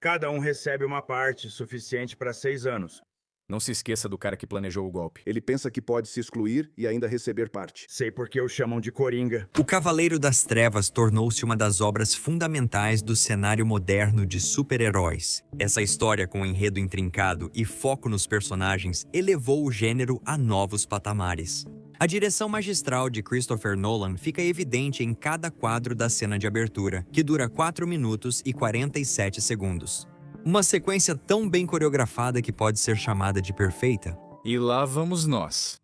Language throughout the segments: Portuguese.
Cada um recebe uma parte suficiente para 6 anos. Não se esqueça do cara que planejou o golpe. Ele pensa que pode se excluir e ainda receber parte. Sei porque o chamam de Coringa. O Cavaleiro das Trevas tornou-se uma das obras fundamentais do cenário moderno de super-heróis. Essa história com um enredo intrincado e foco nos personagens elevou o gênero a novos patamares. A direção magistral de Christopher Nolan fica evidente em cada quadro da cena de abertura, que dura 4 minutos e 47 segundos. Uma sequência tão bem coreografada que pode ser chamada de perfeita. E lá vamos nós.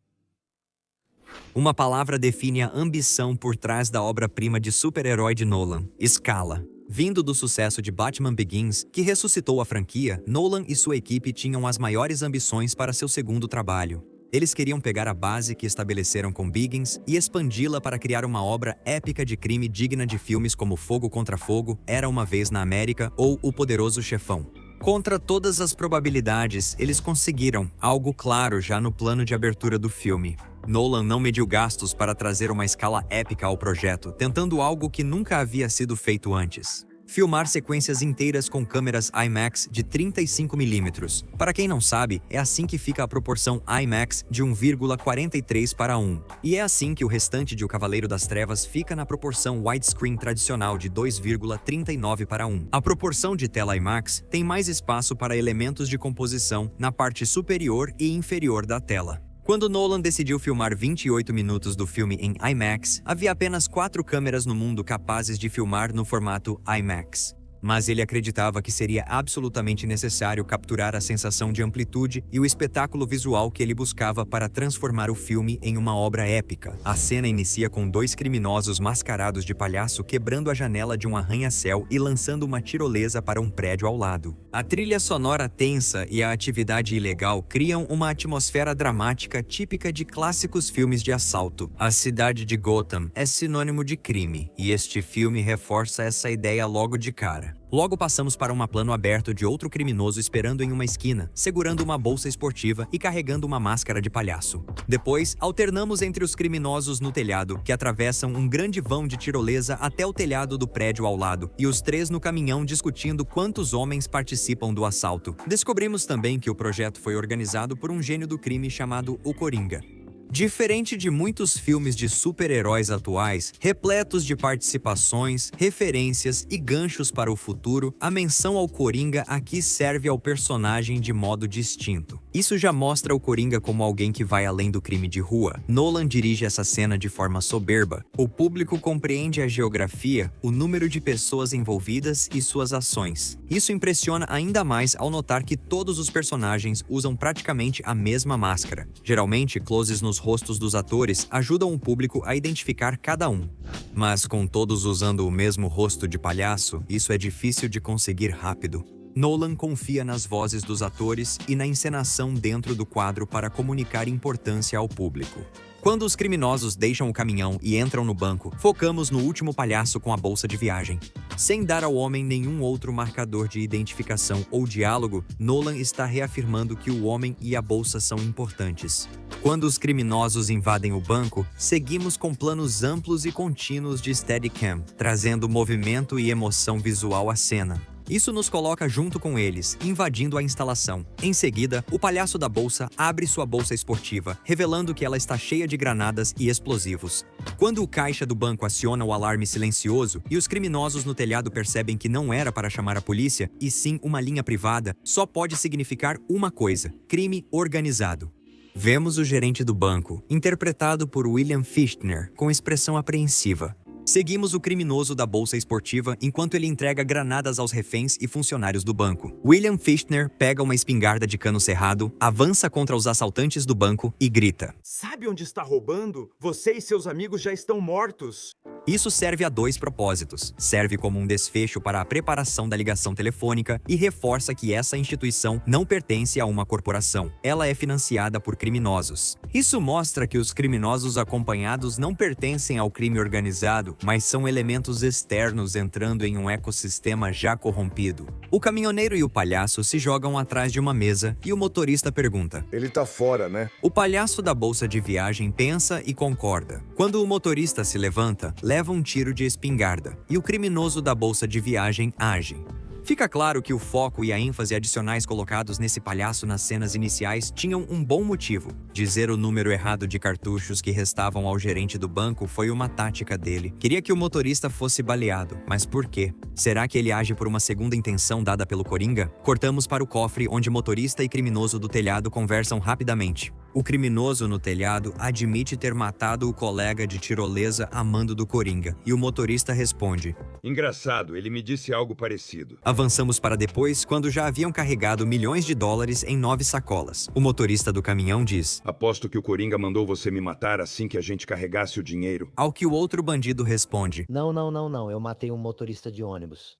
Uma palavra define a ambição por trás da obra-prima de super-herói de Nolan: escala. Vindo do sucesso de Batman Begins, que ressuscitou a franquia, Nolan e sua equipe tinham as maiores ambições para seu segundo trabalho. Eles queriam pegar a base que estabeleceram com Begins e expandi-la para criar uma obra épica de crime digna de filmes como Fogo contra Fogo, Era uma Vez na América ou O Poderoso Chefão. Contra todas as probabilidades, eles conseguiram algo claro já no plano de abertura do filme. Nolan não mediu gastos para trazer uma escala épica ao projeto, tentando algo que nunca havia sido feito antes: filmar sequências inteiras com câmeras IMAX de 35mm. Para quem não sabe, é assim que fica a proporção IMAX de 1,43:1. E é assim que o restante de O Cavaleiro das Trevas fica na proporção widescreen tradicional de 2,39:1. A proporção de tela IMAX tem mais espaço para elementos de composição na parte superior e inferior da tela. Quando Nolan decidiu filmar 28 minutos do filme em IMAX, havia apenas 4 câmeras no mundo capazes de filmar no formato IMAX. Mas ele acreditava que seria absolutamente necessário capturar a sensação de amplitude e o espetáculo visual que ele buscava para transformar o filme em uma obra épica. A cena inicia com 2 criminosos mascarados de palhaço quebrando a janela de um arranha-céu e lançando uma tirolesa para um prédio ao lado. A trilha sonora tensa e a atividade ilegal criam uma atmosfera dramática típica de clássicos filmes de assalto. A cidade de Gotham é sinônimo de crime, e este filme reforça essa ideia logo de cara. Logo passamos para um plano aberto de outro criminoso esperando em uma esquina, segurando uma bolsa esportiva e carregando uma máscara de palhaço. Depois, alternamos entre os criminosos no telhado, que atravessam um grande vão de tirolesa até o telhado do prédio ao lado, e os 3 no caminhão discutindo quantos homens participam do assalto. Descobrimos também que o projeto foi organizado por um gênio do crime chamado o Coringa. Diferente de muitos filmes de super-heróis atuais, repletos de participações, referências e ganchos para o futuro, a menção ao Coringa aqui serve ao personagem de modo distinto. Isso já mostra o Coringa como alguém que vai além do crime de rua. Nolan dirige essa cena de forma soberba. O público compreende a geografia, o número de pessoas envolvidas e suas ações. Isso impressiona ainda mais ao notar que todos os personagens usam praticamente a mesma máscara. Geralmente, closes nos rostos dos atores ajudam o público a identificar cada um. Mas com todos usando o mesmo rosto de palhaço, isso é difícil de conseguir rápido. Nolan confia nas vozes dos atores e na encenação dentro do quadro para comunicar importância ao público. Quando os criminosos deixam o caminhão e entram no banco, focamos no último palhaço com a bolsa de viagem. Sem dar ao homem nenhum outro marcador de identificação ou diálogo, Nolan está reafirmando que o homem e a bolsa são importantes. Quando os criminosos invadem o banco, seguimos com planos amplos e contínuos de Steadicam, trazendo movimento e emoção visual à cena. Isso nos coloca junto com eles, invadindo a instalação. Em seguida, o palhaço da bolsa abre sua bolsa esportiva, revelando que ela está cheia de granadas e explosivos. Quando o caixa do banco aciona o alarme silencioso e os criminosos no telhado percebem que não era para chamar a polícia, e sim uma linha privada, só pode significar uma coisa: crime organizado. Vemos o gerente do banco, interpretado por William Fichtner, com expressão apreensiva. Seguimos o criminoso da bolsa esportiva enquanto ele entrega granadas aos reféns e funcionários do banco. William Fichtner pega uma espingarda de cano cerrado, avança contra os assaltantes do banco e grita: "Sabe onde está roubando? Você e seus amigos já estão mortos." Isso serve a 2 propósitos. Serve como um desfecho para a preparação da ligação telefônica e reforça que essa instituição não pertence a uma corporação. Ela é financiada por criminosos. Isso mostra que os criminosos acompanhados não pertencem ao crime organizado, mas são elementos externos entrando em um ecossistema já corrompido. O caminhoneiro e o palhaço se jogam atrás de uma mesa e o motorista pergunta: Ele tá fora, né? O palhaço da bolsa de viagem pensa e concorda. Quando o motorista se levanta, leva um tiro de espingarda e o criminoso da bolsa de viagem age. Fica claro que o foco e a ênfase adicionais colocados nesse palhaço nas cenas iniciais tinham um bom motivo. Dizer o número errado de cartuchos que restavam ao gerente do banco foi uma tática dele. Queria que o motorista fosse baleado. Mas por quê? Será que ele age por uma segunda intenção dada pelo Coringa? Cortamos para o cofre onde motorista e criminoso do telhado conversam rapidamente. O criminoso no telhado admite ter matado o colega de tirolesa a mando do Coringa. E o motorista responde: Engraçado, ele me disse algo parecido. Avançamos para depois, quando já haviam carregado milhões de dólares em 9 sacolas. O motorista do caminhão diz: Aposto que o Coringa mandou você me matar assim que a gente carregasse o dinheiro. Ao que o outro bandido responde: Não, eu matei um motorista de ônibus.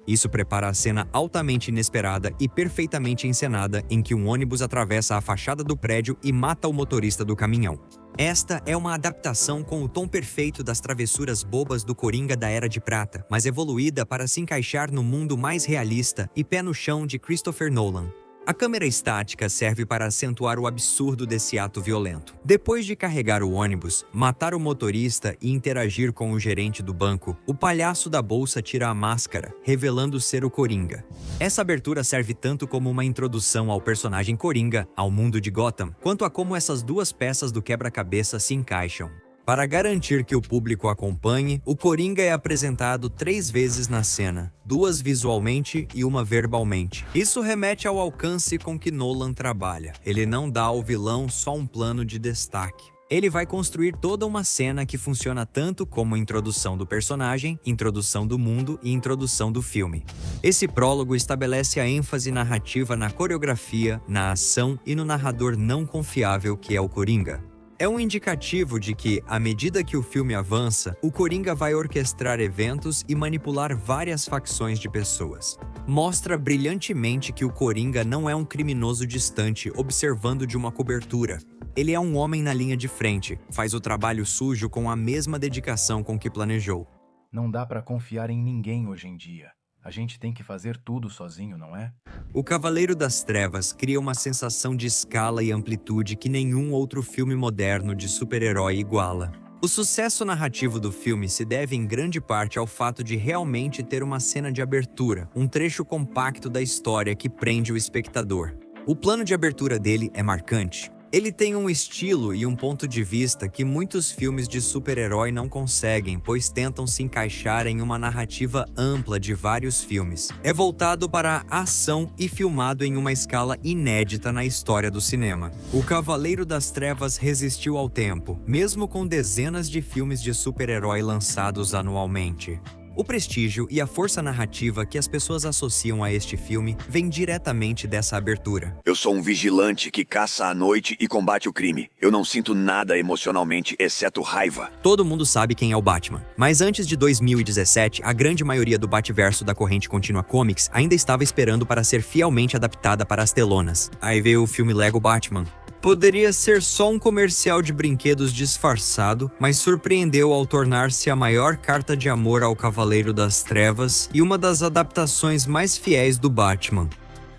Isso prepara a cena altamente inesperada e perfeitamente encenada em que um ônibus atravessa a fachada do prédio e mata o motorista do caminhão. Esta é uma adaptação com o tom perfeito das travessuras bobas do Coringa da Era de Prata, mas evoluída para se encaixar no mundo mais realista e pé no chão de Christopher Nolan. A câmera estática serve para acentuar o absurdo desse ato violento. Depois de carregar o ônibus, matar o motorista e interagir com o gerente do banco, o palhaço da bolsa tira a máscara, revelando ser o Coringa. Essa abertura serve tanto como uma introdução ao personagem Coringa, ao mundo de Gotham, quanto a como essas duas peças do quebra-cabeça se encaixam. Para garantir que o público acompanhe, o Coringa é apresentado 3 vezes na cena, 2 visualmente e 1 verbalmente. Isso remete ao alcance com que Nolan trabalha. Ele não dá ao vilão só um plano de destaque. Ele vai construir toda uma cena que funciona tanto como introdução do personagem, introdução do mundo e introdução do filme. Esse prólogo estabelece a ênfase narrativa na coreografia, na ação e no narrador não confiável que é o Coringa. É um indicativo de que, à medida que o filme avança, o Coringa vai orquestrar eventos e manipular várias facções de pessoas. Mostra brilhantemente que o Coringa não é um criminoso distante observando de uma cobertura. Ele é um homem na linha de frente, faz o trabalho sujo com a mesma dedicação com que planejou. Não dá pra confiar em ninguém hoje em dia. A gente tem que fazer tudo sozinho, não é? O Cavaleiro das Trevas cria uma sensação de escala e amplitude que nenhum outro filme moderno de super-herói iguala. O sucesso narrativo do filme se deve em grande parte ao fato de realmente ter uma cena de abertura, um trecho compacto da história que prende o espectador. O plano de abertura dele é marcante. Ele tem um estilo e um ponto de vista que muitos filmes de super-herói não conseguem, pois tentam se encaixar em uma narrativa ampla de vários filmes. É voltado para a ação e filmado em uma escala inédita na história do cinema. O Cavaleiro das Trevas resistiu ao tempo, mesmo com dezenas de filmes de super-herói lançados anualmente. O prestígio e a força narrativa que as pessoas associam a este filme vem diretamente dessa abertura. Eu sou um vigilante que caça à noite e combate o crime. Eu não sinto nada emocionalmente, exceto raiva. Todo mundo sabe quem é o Batman. Mas antes de 2017, a grande maioria do Batverso da corrente contínua Comics ainda estava esperando para ser fielmente adaptada para as telonas. Aí veio o filme Lego Batman. Poderia ser só um comercial de brinquedos disfarçado, mas surpreendeu ao tornar-se a maior carta de amor ao Cavaleiro das Trevas e uma das adaptações mais fiéis do Batman.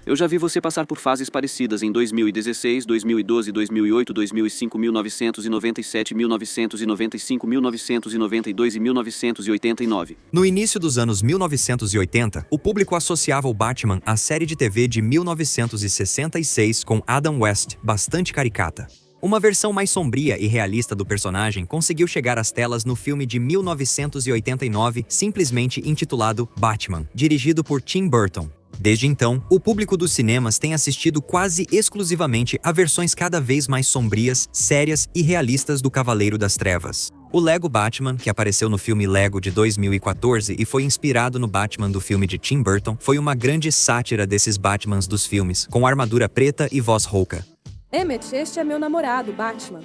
Eu já vi você passar por fases parecidas em 2016, 2012, 2008, 2005, 1997, 1995, 1992 e 1989. No início dos anos 1980, o público associava o Batman à série de TV de 1966 com Adam West, bastante caricata. Uma versão mais sombria e realista do personagem conseguiu chegar às telas no filme de 1989, simplesmente intitulado Batman, dirigido por Tim Burton. Desde então, o público dos cinemas tem assistido quase exclusivamente a versões cada vez mais sombrias, sérias e realistas do Cavaleiro das Trevas. O Lego Batman, que apareceu no filme Lego de 2014 e foi inspirado no Batman do filme de Tim Burton, foi uma grande sátira desses Batmans dos filmes, com armadura preta e voz rouca. Emmett, este é meu namorado, Batman.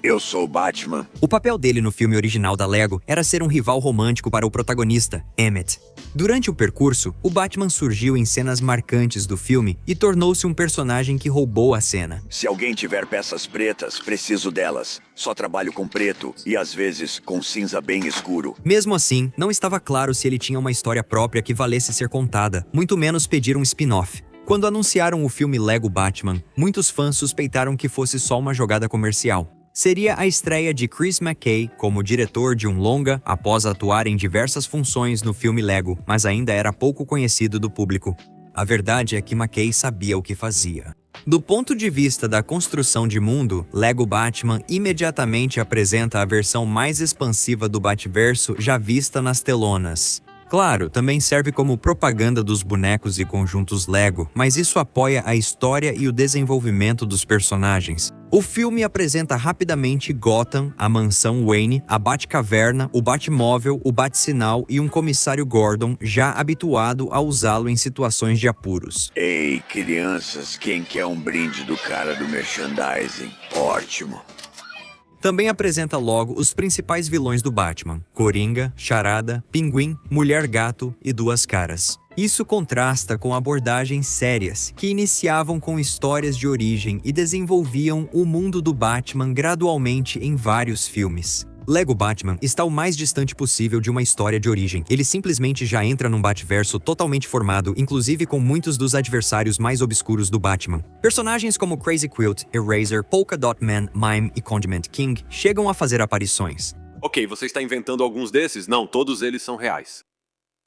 Eu sou o Batman. O papel dele no filme original da Lego era ser um rival romântico para o protagonista, Emmett. Durante o percurso, o Batman surgiu em cenas marcantes do filme e tornou-se um personagem que roubou a cena. Se alguém tiver peças pretas, preciso delas. Só trabalho com preto e, às vezes, com cinza bem escuro. Mesmo assim, não estava claro se ele tinha uma história própria que valesse ser contada, muito menos pedir um spin-off. Quando anunciaram o filme Lego Batman, muitos fãs suspeitaram que fosse só uma jogada comercial. Seria a estreia de Chris McKay como diretor de um longa após atuar em diversas funções no filme Lego, mas ainda era pouco conhecido do público. A verdade é que McKay sabia o que fazia. Do ponto de vista da construção de mundo, Lego Batman imediatamente apresenta a versão mais expansiva do Batverso já vista nas telonas. Claro, também serve como propaganda dos bonecos e conjuntos Lego, mas isso apoia a história e o desenvolvimento dos personagens. O filme apresenta rapidamente Gotham, a mansão Wayne, a Batcaverna, o Batmóvel, o Bat-Sinal e um comissário Gordon já habituado a usá-lo em situações de apuros. Ei, crianças, quem quer um brinde do cara do merchandising? Ótimo. Também apresenta logo os principais vilões do Batman: Coringa, Charada, Pinguim, Mulher-Gato e Duas Caras. Isso contrasta com abordagens sérias, que iniciavam com histórias de origem e desenvolviam o mundo do Batman gradualmente em vários filmes. Lego Batman está o mais distante possível de uma história de origem. Ele simplesmente já entra num Batverso totalmente formado, inclusive com muitos dos adversários mais obscuros do Batman. Personagens como Crazy Quilt, Eraser, Polka Dot Man, Mime e Condiment King chegam a fazer aparições. Ok, você está inventando alguns desses? Não, todos eles são reais.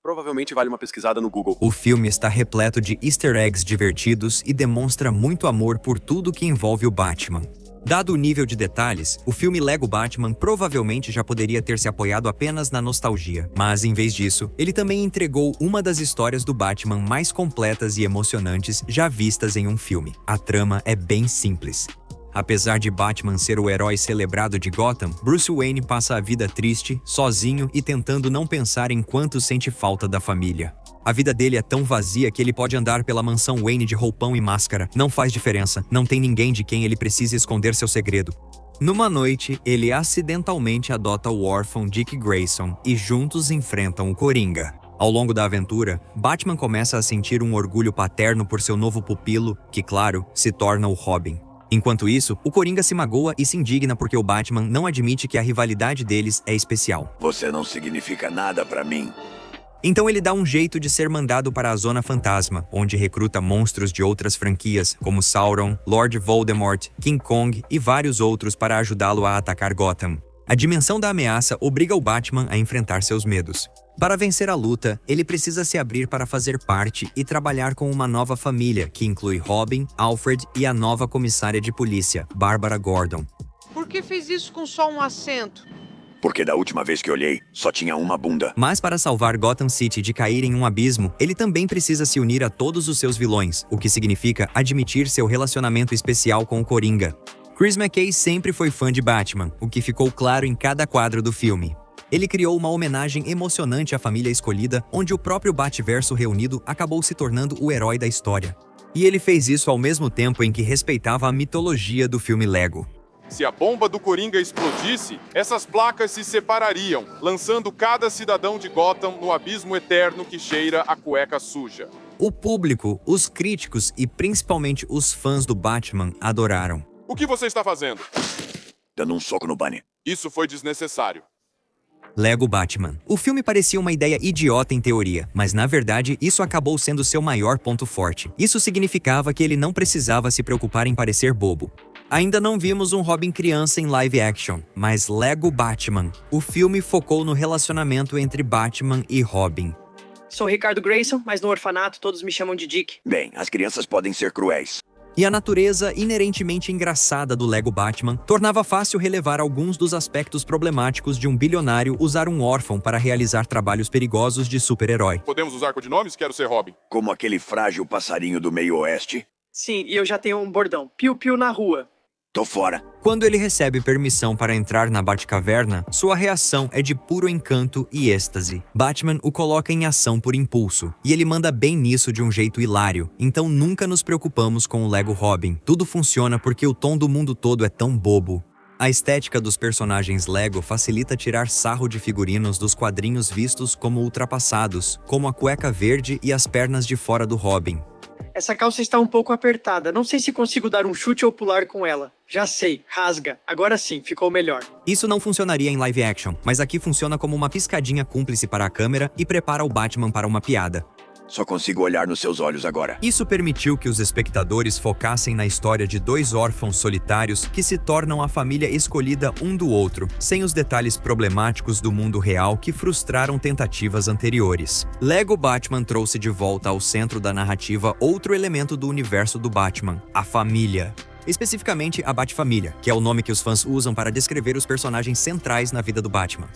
Provavelmente vale uma pesquisada no Google. O filme está repleto de easter eggs divertidos e demonstra muito amor por tudo que envolve o Batman. Dado o nível de detalhes, o filme Lego Batman provavelmente já poderia ter se apoiado apenas na nostalgia. Mas, em vez disso, ele também entregou uma das histórias do Batman mais completas e emocionantes já vistas em um filme. A trama é bem simples. Apesar de Batman ser o herói celebrado de Gotham, Bruce Wayne passa a vida triste, sozinho e tentando não pensar em quanto sente falta da família. A vida dele é tão vazia que ele pode andar pela mansão Wayne de roupão e máscara. Não faz diferença, não tem ninguém de quem ele precise esconder seu segredo. Numa noite, ele acidentalmente adota o órfão Dick Grayson e juntos enfrentam o Coringa. Ao longo da aventura, Batman começa a sentir um orgulho paterno por seu novo pupilo, que, claro, se torna o Robin. Enquanto isso, o Coringa se magoa e se indigna porque o Batman não admite que a rivalidade deles é especial. Você não significa nada pra mim. Então ele dá um jeito de ser mandado para a Zona Fantasma, onde recruta monstros de outras franquias, como Sauron, Lord Voldemort, King Kong e vários outros para ajudá-lo a atacar Gotham. A dimensão da ameaça obriga o Batman a enfrentar seus medos. Para vencer a luta, ele precisa se abrir para fazer parte e trabalhar com uma nova família, que inclui Robin, Alfred e a nova comissária de polícia, Bárbara Gordon. Por que fez isso com só um assento? Porque da última vez que olhei, só tinha uma bunda. Mas para salvar Gotham City de cair em um abismo, ele também precisa se unir a todos os seus vilões, o que significa admitir seu relacionamento especial com o Coringa. Chris McKay sempre foi fã de Batman, o que ficou claro em cada quadro do filme. Ele criou uma homenagem emocionante à família escolhida, onde o próprio Batverso reunido acabou se tornando o herói da história. E ele fez isso ao mesmo tempo em que respeitava a mitologia do filme Lego. Se a bomba do Coringa explodisse, essas placas se separariam, lançando cada cidadão de Gotham no abismo eterno que cheira a cueca suja. O público, os críticos e principalmente os fãs do Batman adoraram. O que você está fazendo? Dando um soco no Bunny. Isso foi desnecessário. Lego Batman. O filme parecia uma ideia idiota em teoria, mas na verdade isso acabou sendo seu maior ponto forte. Isso significava que ele não precisava se preocupar em parecer bobo. Ainda não vimos um Robin criança em live action, mas Lego Batman. O filme focou no relacionamento entre Batman e Robin. Sou Ricardo Grayson, mas no orfanato todos me chamam de Dick. Bem, as crianças podem ser cruéis. E a natureza inerentemente engraçada do Lego Batman tornava fácil relevar alguns dos aspectos problemáticos de um bilionário usar um órfão para realizar trabalhos perigosos de super-herói. Podemos usar codinomes? Quero ser Robin. Como aquele frágil passarinho do meio oeste? Sim, e eu já tenho um bordão. Piu-piu na rua. Tô fora. Quando ele recebe permissão para entrar na Batcaverna, sua reação é de puro encanto e êxtase. Batman o coloca em ação por impulso, e ele manda bem nisso de um jeito hilário. Então nunca nos preocupamos com o Lego Robin. Tudo funciona porque o tom do mundo todo é tão bobo. A estética dos personagens Lego facilita tirar sarro de figurinos dos quadrinhos vistos como ultrapassados, como a cueca verde e as pernas de fora do Robin. Essa calça está um pouco apertada. Não sei se consigo dar um chute ou pular com ela. Já sei, rasga. Agora sim, ficou melhor. Isso não funcionaria em live action, mas aqui funciona como uma piscadinha cúmplice para a câmera e prepara o Batman para uma piada. Só consigo olhar nos seus olhos agora. Isso permitiu que os espectadores focassem na história de dois órfãos solitários que se tornam a família escolhida um do outro, sem os detalhes problemáticos do mundo real que frustraram tentativas anteriores. Lego Batman trouxe de volta ao centro da narrativa outro elemento do universo do Batman, a família. Especificamente a Batfamília, que é o nome que os fãs usam para descrever os personagens centrais na vida do Batman.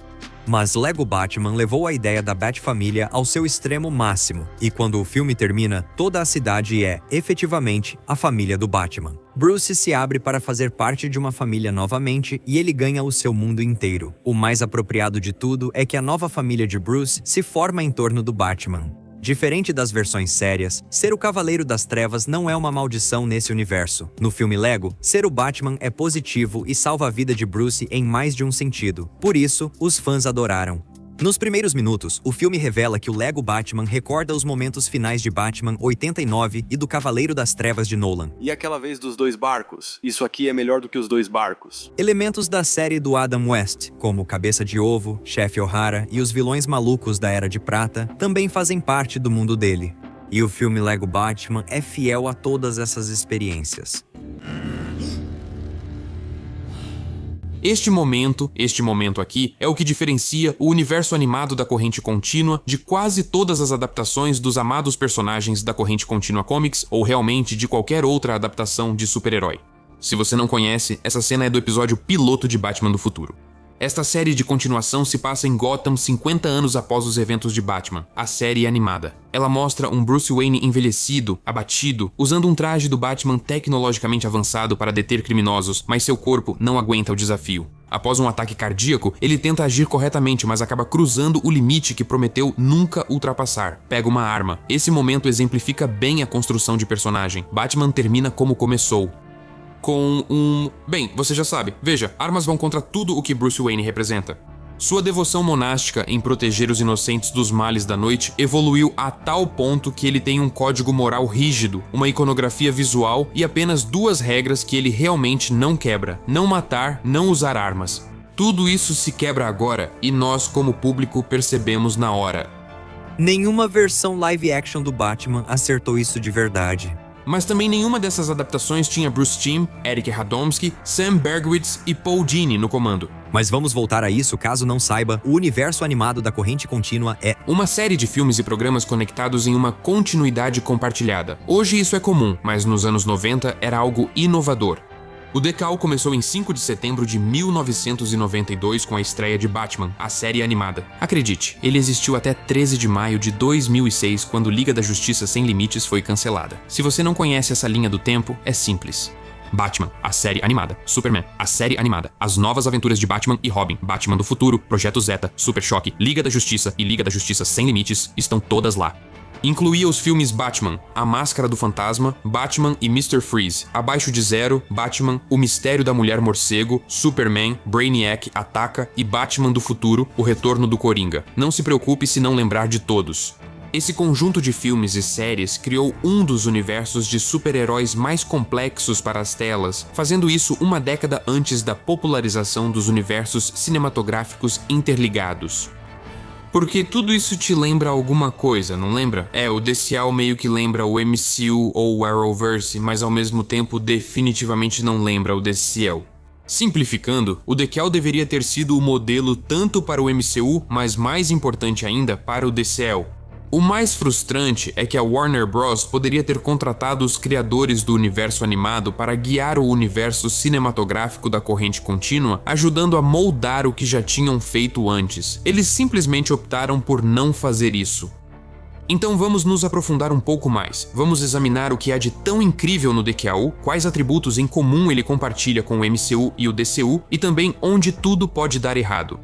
Mas Lego Batman levou a ideia da Batfamília ao seu extremo máximo, e quando o filme termina, toda a cidade é, efetivamente, a família do Batman. Bruce se abre para fazer parte de uma família novamente e ele ganha o seu mundo inteiro. O mais apropriado de tudo é que a nova família de Bruce se forma em torno do Batman. Diferente das versões sérias, ser o Cavaleiro das Trevas não é uma maldição nesse universo. No filme Lego, ser o Batman é positivo e salva a vida de Bruce em mais de um sentido. Por isso, os fãs adoraram. Nos primeiros minutos, o filme revela que o Lego Batman recorda os momentos finais de Batman 89 e do Cavaleiro das Trevas de Nolan. E aquela vez dos 2 barcos? Isso aqui é melhor do que os 2 barcos. Elementos da série do Adam West, como Cabeça de Ovo, Chefe O'Hara e os vilões malucos da Era de Prata, também fazem parte do mundo dele. E o filme Lego Batman é fiel a todas essas experiências. Este momento aqui, é o que diferencia o universo animado da corrente contínua de quase todas as adaptações dos amados personagens da corrente contínua Comics ou realmente de qualquer outra adaptação de super-herói. Se você não conhece, essa cena é do episódio piloto de Batman do Futuro. Esta série de continuação se passa em Gotham 50 anos após os eventos de Batman, a série animada. Ela mostra um Bruce Wayne envelhecido, abatido, usando um traje do Batman tecnologicamente avançado para deter criminosos, mas seu corpo não aguenta o desafio. Após um ataque cardíaco, ele tenta agir corretamente, mas acaba cruzando o limite que prometeu nunca ultrapassar. Pega uma arma. Esse momento exemplifica bem a construção de personagem. Batman termina como começou. Bem, você já sabe. Veja, armas vão contra tudo o que Bruce Wayne representa. Sua devoção monástica em proteger os inocentes dos males da noite evoluiu a tal ponto que ele tem um código moral rígido, uma iconografia visual e apenas 2 regras que ele realmente não quebra: não matar, não usar armas. Tudo isso se quebra agora e nós, como público, percebemos na hora. Nenhuma versão live action do Batman acertou isso de verdade. Mas também nenhuma dessas adaptações tinha Bruce Timm, Eric Radomski, Sam Bergwitz e Paul Dini no comando. Mas vamos voltar a isso caso não saiba, o universo animado da corrente contínua é uma série de filmes e programas conectados em uma continuidade compartilhada. Hoje isso é comum, mas nos anos 90 era algo inovador. O Decal começou em 5 de setembro de 1992 com a estreia de Batman, a série animada. Acredite, ele existiu até 13 de maio de 2006, quando Liga da Justiça Sem Limites foi cancelada. Se você não conhece essa linha do tempo, é simples. Batman, a série animada. Superman, a série animada. As novas aventuras de Batman e Robin, Batman do Futuro, Projeto Zeta, Super Choque, Liga da Justiça e Liga da Justiça Sem Limites estão todas lá. Incluía os filmes Batman, A Máscara do Fantasma, Batman e Mr. Freeze, Abaixo de Zero, Batman, O Mistério da Mulher Morcego, Superman, Brainiac Ataca e Batman do Futuro, O Retorno do Coringa. Não se preocupe se não lembrar de todos. Esse conjunto de filmes e séries criou um dos universos de super-heróis mais complexos para as telas, fazendo isso uma década antes da popularização dos universos cinematográficos interligados. Porque tudo isso te lembra alguma coisa, não lembra? O DCL meio que lembra o MCU ou o Arrowverse, mas ao mesmo tempo definitivamente não lembra o DCL. Simplificando, o Decal deveria ter sido o modelo tanto para o MCU, mas mais importante ainda, para o DCL. O mais frustrante é que a Warner Bros. Poderia ter contratado os criadores do universo animado para guiar o universo cinematográfico da corrente contínua, ajudando a moldar o que já tinham feito antes. Eles simplesmente optaram por não fazer isso. Então vamos nos aprofundar um pouco mais. Vamos examinar o que há de tão incrível no DCAU, quais atributos em comum ele compartilha com o MCU e o DCU, e também onde tudo pode dar errado.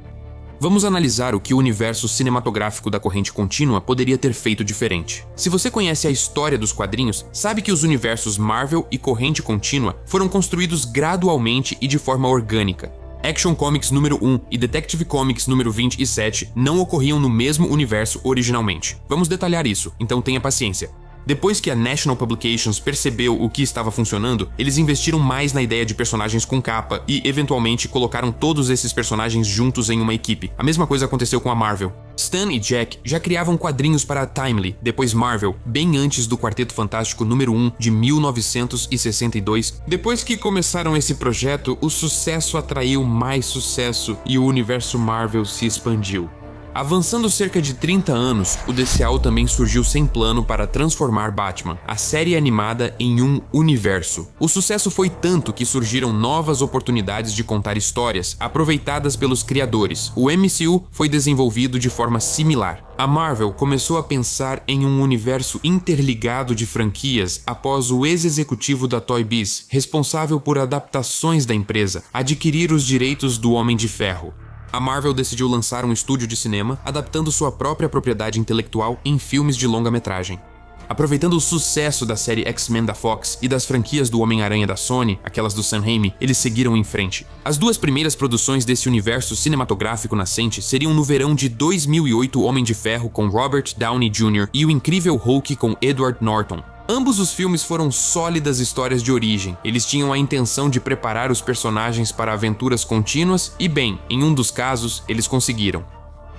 Vamos analisar o que o universo cinematográfico da corrente contínua poderia ter feito diferente. Se você conhece a história dos quadrinhos, sabe que os universos Marvel e corrente contínua foram construídos gradualmente e de forma orgânica. Action Comics número 1 e Detective Comics número 27 não ocorriam no mesmo universo originalmente. Vamos detalhar isso, então tenha paciência. Depois que a National Publications percebeu o que estava funcionando, eles investiram mais na ideia de personagens com capa e, eventualmente, colocaram todos esses personagens juntos em uma equipe. A mesma coisa aconteceu com a Marvel. Stan e Jack já criavam quadrinhos para a Timely, depois Marvel, bem antes do Quarteto Fantástico número 1 de 1962. Depois que começaram esse projeto, o sucesso atraiu mais sucesso e o universo Marvel se expandiu. Avançando cerca de 30 anos, o DCAU também surgiu sem plano para transformar Batman, a série animada, em um universo. O sucesso foi tanto que surgiram novas oportunidades de contar histórias, aproveitadas pelos criadores. O MCU foi desenvolvido de forma similar. A Marvel começou a pensar em um universo interligado de franquias após o ex-executivo da Toy Biz, responsável por adaptações da empresa, adquirir os direitos do Homem de Ferro. A Marvel decidiu lançar um estúdio de cinema, adaptando sua própria propriedade intelectual em filmes de longa-metragem. Aproveitando o sucesso da série X-Men da Fox e das franquias do Homem-Aranha da Sony, aquelas do Sam Raimi, eles seguiram em frente. As duas primeiras produções desse universo cinematográfico nascente seriam no verão de 2008 Homem de Ferro com Robert Downey Jr. e o Incrível Hulk com Edward Norton. Ambos os filmes foram sólidas histórias de origem. Eles tinham a intenção de preparar os personagens para aventuras contínuas e, bem, em um dos casos, eles conseguiram.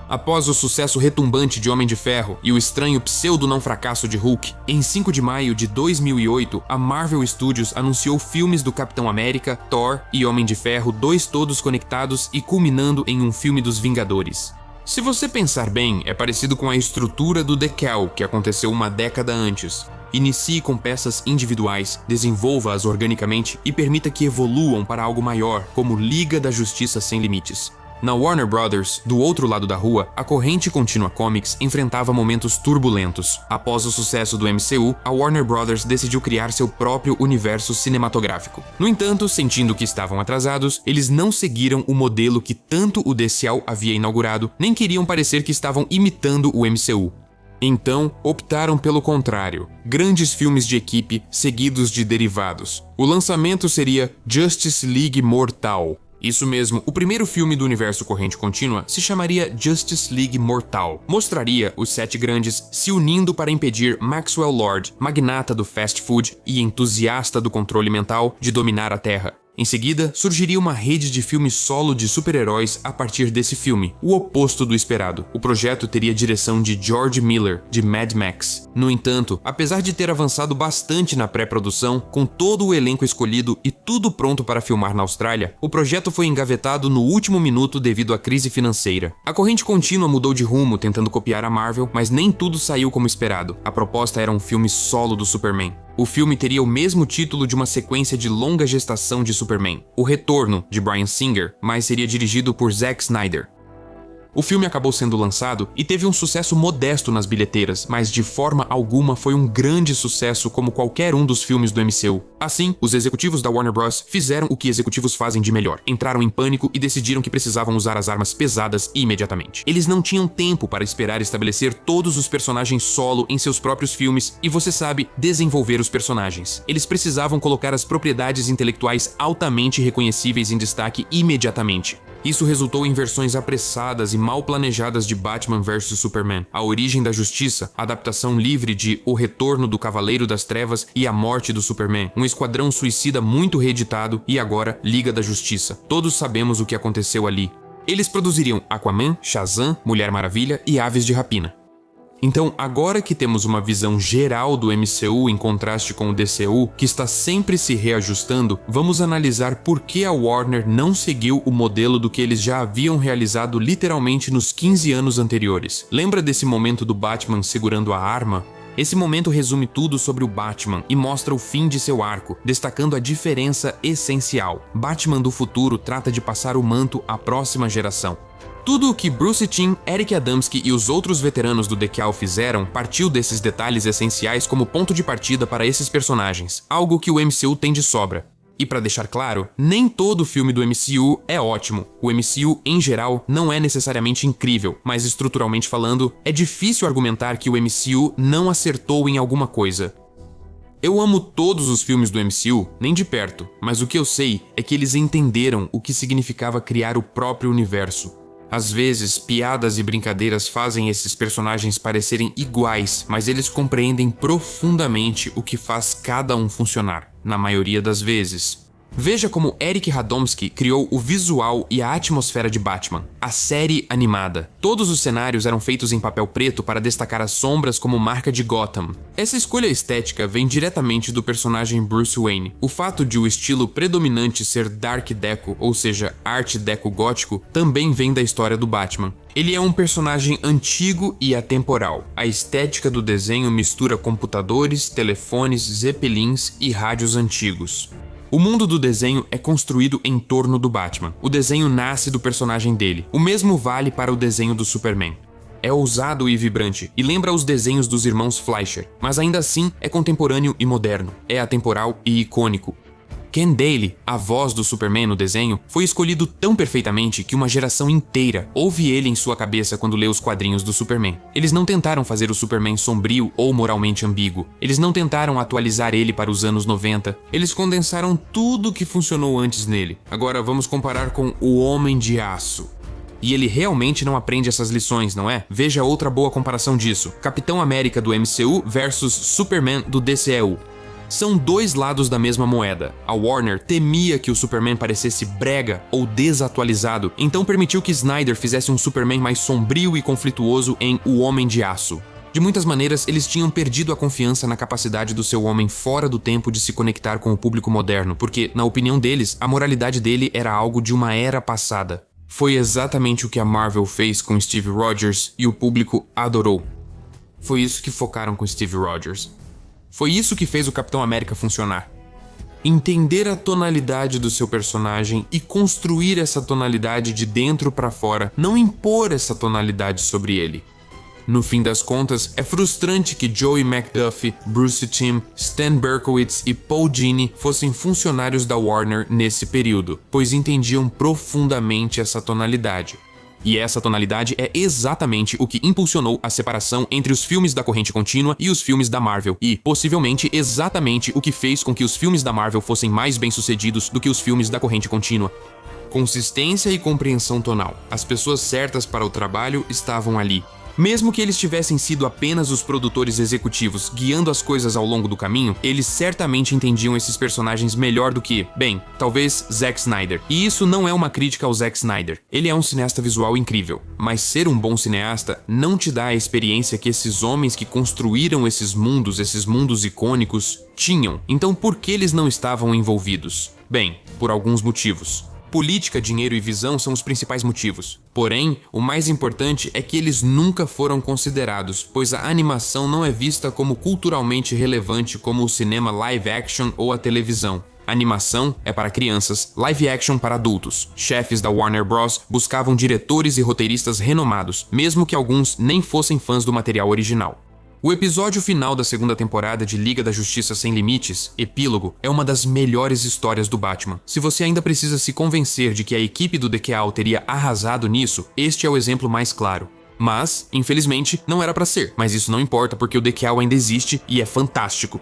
Após o sucesso retumbante de Homem de Ferro e o estranho pseudo-não-fracasso de Hulk, em 5 de maio de 2008, a Marvel Studios anunciou filmes do Capitão América, Thor e Homem de Ferro, dois todos conectados e culminando em um filme dos Vingadores. Se você pensar bem, é parecido com a estrutura do DCAU, que aconteceu uma década antes. Inicie com peças individuais, desenvolva-as organicamente e permita que evoluam para algo maior, como Liga da Justiça Sem Limites. Na Warner Brothers, do outro lado da rua, a corrente contínua Comics enfrentava momentos turbulentos. Após o sucesso do MCU, a Warner Brothers decidiu criar seu próprio universo cinematográfico. No entanto, sentindo que estavam atrasados, eles não seguiram o modelo que tanto o DCAU havia inaugurado, nem queriam parecer que estavam imitando o MCU. Então, optaram pelo contrário, grandes filmes de equipe seguidos de derivados. O lançamento seria Justice League Mortal. Isso mesmo, o primeiro filme do universo Corrente Contínua se chamaria Justice League Mortal. Mostraria os 7 grandes se unindo para impedir Maxwell Lord, magnata do fast food e entusiasta do controle mental, de dominar a Terra. Em seguida, surgiria uma rede de filmes solo de super-heróis a partir desse filme, o oposto do esperado. O projeto teria direção de George Miller, de Mad Max. No entanto, apesar de ter avançado bastante na pré-produção, com todo o elenco escolhido e tudo pronto para filmar na Austrália, o projeto foi engavetado no último minuto devido à crise financeira. A Corrente Contínua mudou de rumo tentando copiar a Marvel, mas nem tudo saiu como esperado. A proposta era um filme solo do Superman. O filme teria o mesmo título de uma sequência de longa gestação de Superman, O Retorno, de Bryan Singer, mas seria dirigido por Zack Snyder. O filme acabou sendo lançado e teve um sucesso modesto nas bilheteiras, mas de forma alguma foi um grande sucesso como qualquer um dos filmes do MCU. Assim, os executivos da Warner Bros. Fizeram o que executivos fazem de melhor. Entraram em pânico e decidiram que precisavam usar as armas pesadas imediatamente. Eles não tinham tempo para esperar estabelecer todos os personagens solo em seus próprios filmes e, você sabe, desenvolver os personagens. Eles precisavam colocar as propriedades intelectuais altamente reconhecíveis em destaque imediatamente. Isso resultou em versões apressadas e mal planejadas de Batman vs Superman, A Origem da Justiça, adaptação livre de O Retorno do Cavaleiro das Trevas e A Morte do Superman, um esquadrão suicida muito reeditado e agora Liga da Justiça. Todos sabemos o que aconteceu ali. Eles produziriam Aquaman, Shazam, Mulher Maravilha e Aves de Rapina. Então, agora que temos uma visão geral do MCU em contraste com o DCU, que está sempre se reajustando, vamos analisar por que a Warner não seguiu o modelo do que eles já haviam realizado literalmente nos 15 anos anteriores. Lembra desse momento do Batman segurando a arma? Esse momento resume tudo sobre o Batman e mostra o fim de seu arco, destacando a diferença essencial. Batman do futuro trata de passar o manto à próxima geração. Tudo o que Bruce Timm, Eric Adamski e os outros veteranos do DCAU fizeram partiu desses detalhes essenciais como ponto de partida para esses personagens, algo que o MCU tem de sobra. E para deixar claro, nem todo filme do MCU é ótimo. O MCU, em geral, não é necessariamente incrível, mas estruturalmente falando, é difícil argumentar que o MCU não acertou em alguma coisa. Eu amo todos os filmes do MCU, nem de perto, mas o que eu sei é que eles entenderam o que significava criar o próprio universo. Às vezes, piadas e brincadeiras fazem esses personagens parecerem iguais, mas eles compreendem profundamente o que faz cada um funcionar, na maioria das vezes. Veja como Eric Radomski criou o visual e a atmosfera de Batman, a série animada. Todos os cenários eram feitos em papel preto para destacar as sombras como marca de Gotham. Essa escolha estética vem diretamente do personagem Bruce Wayne. O fato de o estilo predominante ser Dark Deco, ou seja, Art Deco gótico, também vem da história do Batman. Ele é um personagem antigo e atemporal. A estética do desenho mistura computadores, telefones, zeppelins e rádios antigos. O mundo do desenho é construído em torno do Batman. O desenho nasce do personagem dele. O mesmo vale para o desenho do Superman. É ousado e vibrante, e lembra os desenhos dos irmãos Fleischer, mas ainda assim é contemporâneo e moderno. É atemporal e icônico. Ken Daly, a voz do Superman no desenho, foi escolhido tão perfeitamente que uma geração inteira ouve ele em sua cabeça quando lê os quadrinhos do Superman. Eles não tentaram fazer o Superman sombrio ou moralmente ambíguo. Eles não tentaram atualizar ele para os anos 90. Eles condensaram tudo que funcionou antes nele. Agora vamos comparar com o Homem de Aço. E ele realmente não aprende essas lições, não é? Veja outra boa comparação disso. Capitão América do MCU versus Superman do DCEU. São dois lados da mesma moeda. A Warner temia que o Superman parecesse brega ou desatualizado, então permitiu que Snyder fizesse um Superman mais sombrio e conflituoso em O Homem de Aço. De muitas maneiras, eles tinham perdido a confiança na capacidade do seu homem fora do tempo de se conectar com o público moderno, porque, na opinião deles, a moralidade dele era algo de uma era passada. Foi exatamente o que a Marvel fez com Steve Rogers e o público adorou. Foi isso que focaram com Steve Rogers. Foi isso que fez o Capitão América funcionar. Entender a tonalidade do seu personagem e construir essa tonalidade de dentro para fora, não impor essa tonalidade sobre ele. No fim das contas, é frustrante que Joey McDuffie, Bruce Timm, Stan Berkowitz e Paul Dini fossem funcionários da Warner nesse período, pois entendiam profundamente essa tonalidade. E essa tonalidade é exatamente o que impulsionou a separação entre os filmes da corrente contínua e os filmes da Marvel, e, possivelmente, exatamente o que fez com que os filmes da Marvel fossem mais bem-sucedidos do que os filmes da corrente contínua. Consistência e compreensão tonal. As pessoas certas para o trabalho estavam ali. Mesmo que eles tivessem sido apenas os produtores executivos guiando as coisas ao longo do caminho, eles certamente entendiam esses personagens melhor do que, bem, talvez Zack Snyder. E isso não é uma crítica ao Zack Snyder. Ele é um cineasta visual incrível, mas ser um bom cineasta não te dá a experiência que esses homens que construíram esses mundos icônicos, tinham. Então por que eles não estavam envolvidos? Bem, por alguns motivos. Política, dinheiro e visão são os principais motivos. Porém, o mais importante é que eles nunca foram considerados, pois a animação não é vista como culturalmente relevante como o cinema live action ou a televisão. Animação é para crianças, live action para adultos. Chefes da Warner Bros. Buscavam diretores e roteiristas renomados, mesmo que alguns nem fossem fãs do material original. O episódio final da segunda temporada de Liga da Justiça Sem Limites, Epílogo, é uma das melhores histórias do Batman. Se você ainda precisa se convencer de que a equipe do DCAL teria arrasado nisso, este é o exemplo mais claro. Mas, infelizmente, não era pra ser, mas isso não importa porque o DCAL ainda existe e é fantástico.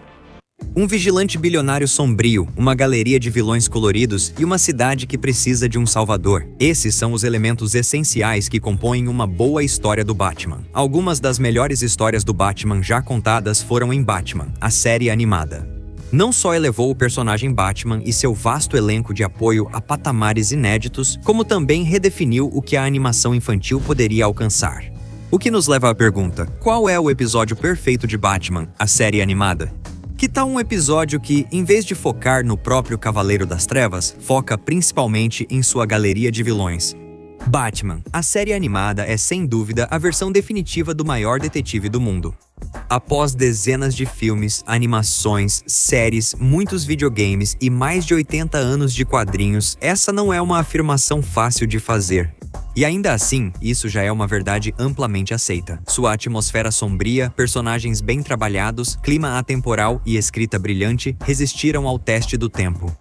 Um vigilante bilionário sombrio, uma galeria de vilões coloridos e uma cidade que precisa de um salvador. Esses são os elementos essenciais que compõem uma boa história do Batman. Algumas das melhores histórias do Batman já contadas foram em Batman, a série animada. Não só elevou o personagem Batman e seu vasto elenco de apoio a patamares inéditos, como também redefiniu o que a animação infantil poderia alcançar. O que nos leva à pergunta: qual é o episódio perfeito de Batman, a série animada? Que tal um episódio que, em vez de focar no próprio Cavaleiro das Trevas, foca principalmente em sua galeria de vilões? Batman, a série animada, é sem dúvida a versão definitiva do maior detetive do mundo. Após dezenas de filmes, animações, séries, muitos videogames e mais de 80 anos de quadrinhos, essa não é uma afirmação fácil de fazer. E ainda assim, isso já é uma verdade amplamente aceita. Sua atmosfera sombria, personagens bem trabalhados, clima atemporal e escrita brilhante resistiram ao teste do tempo.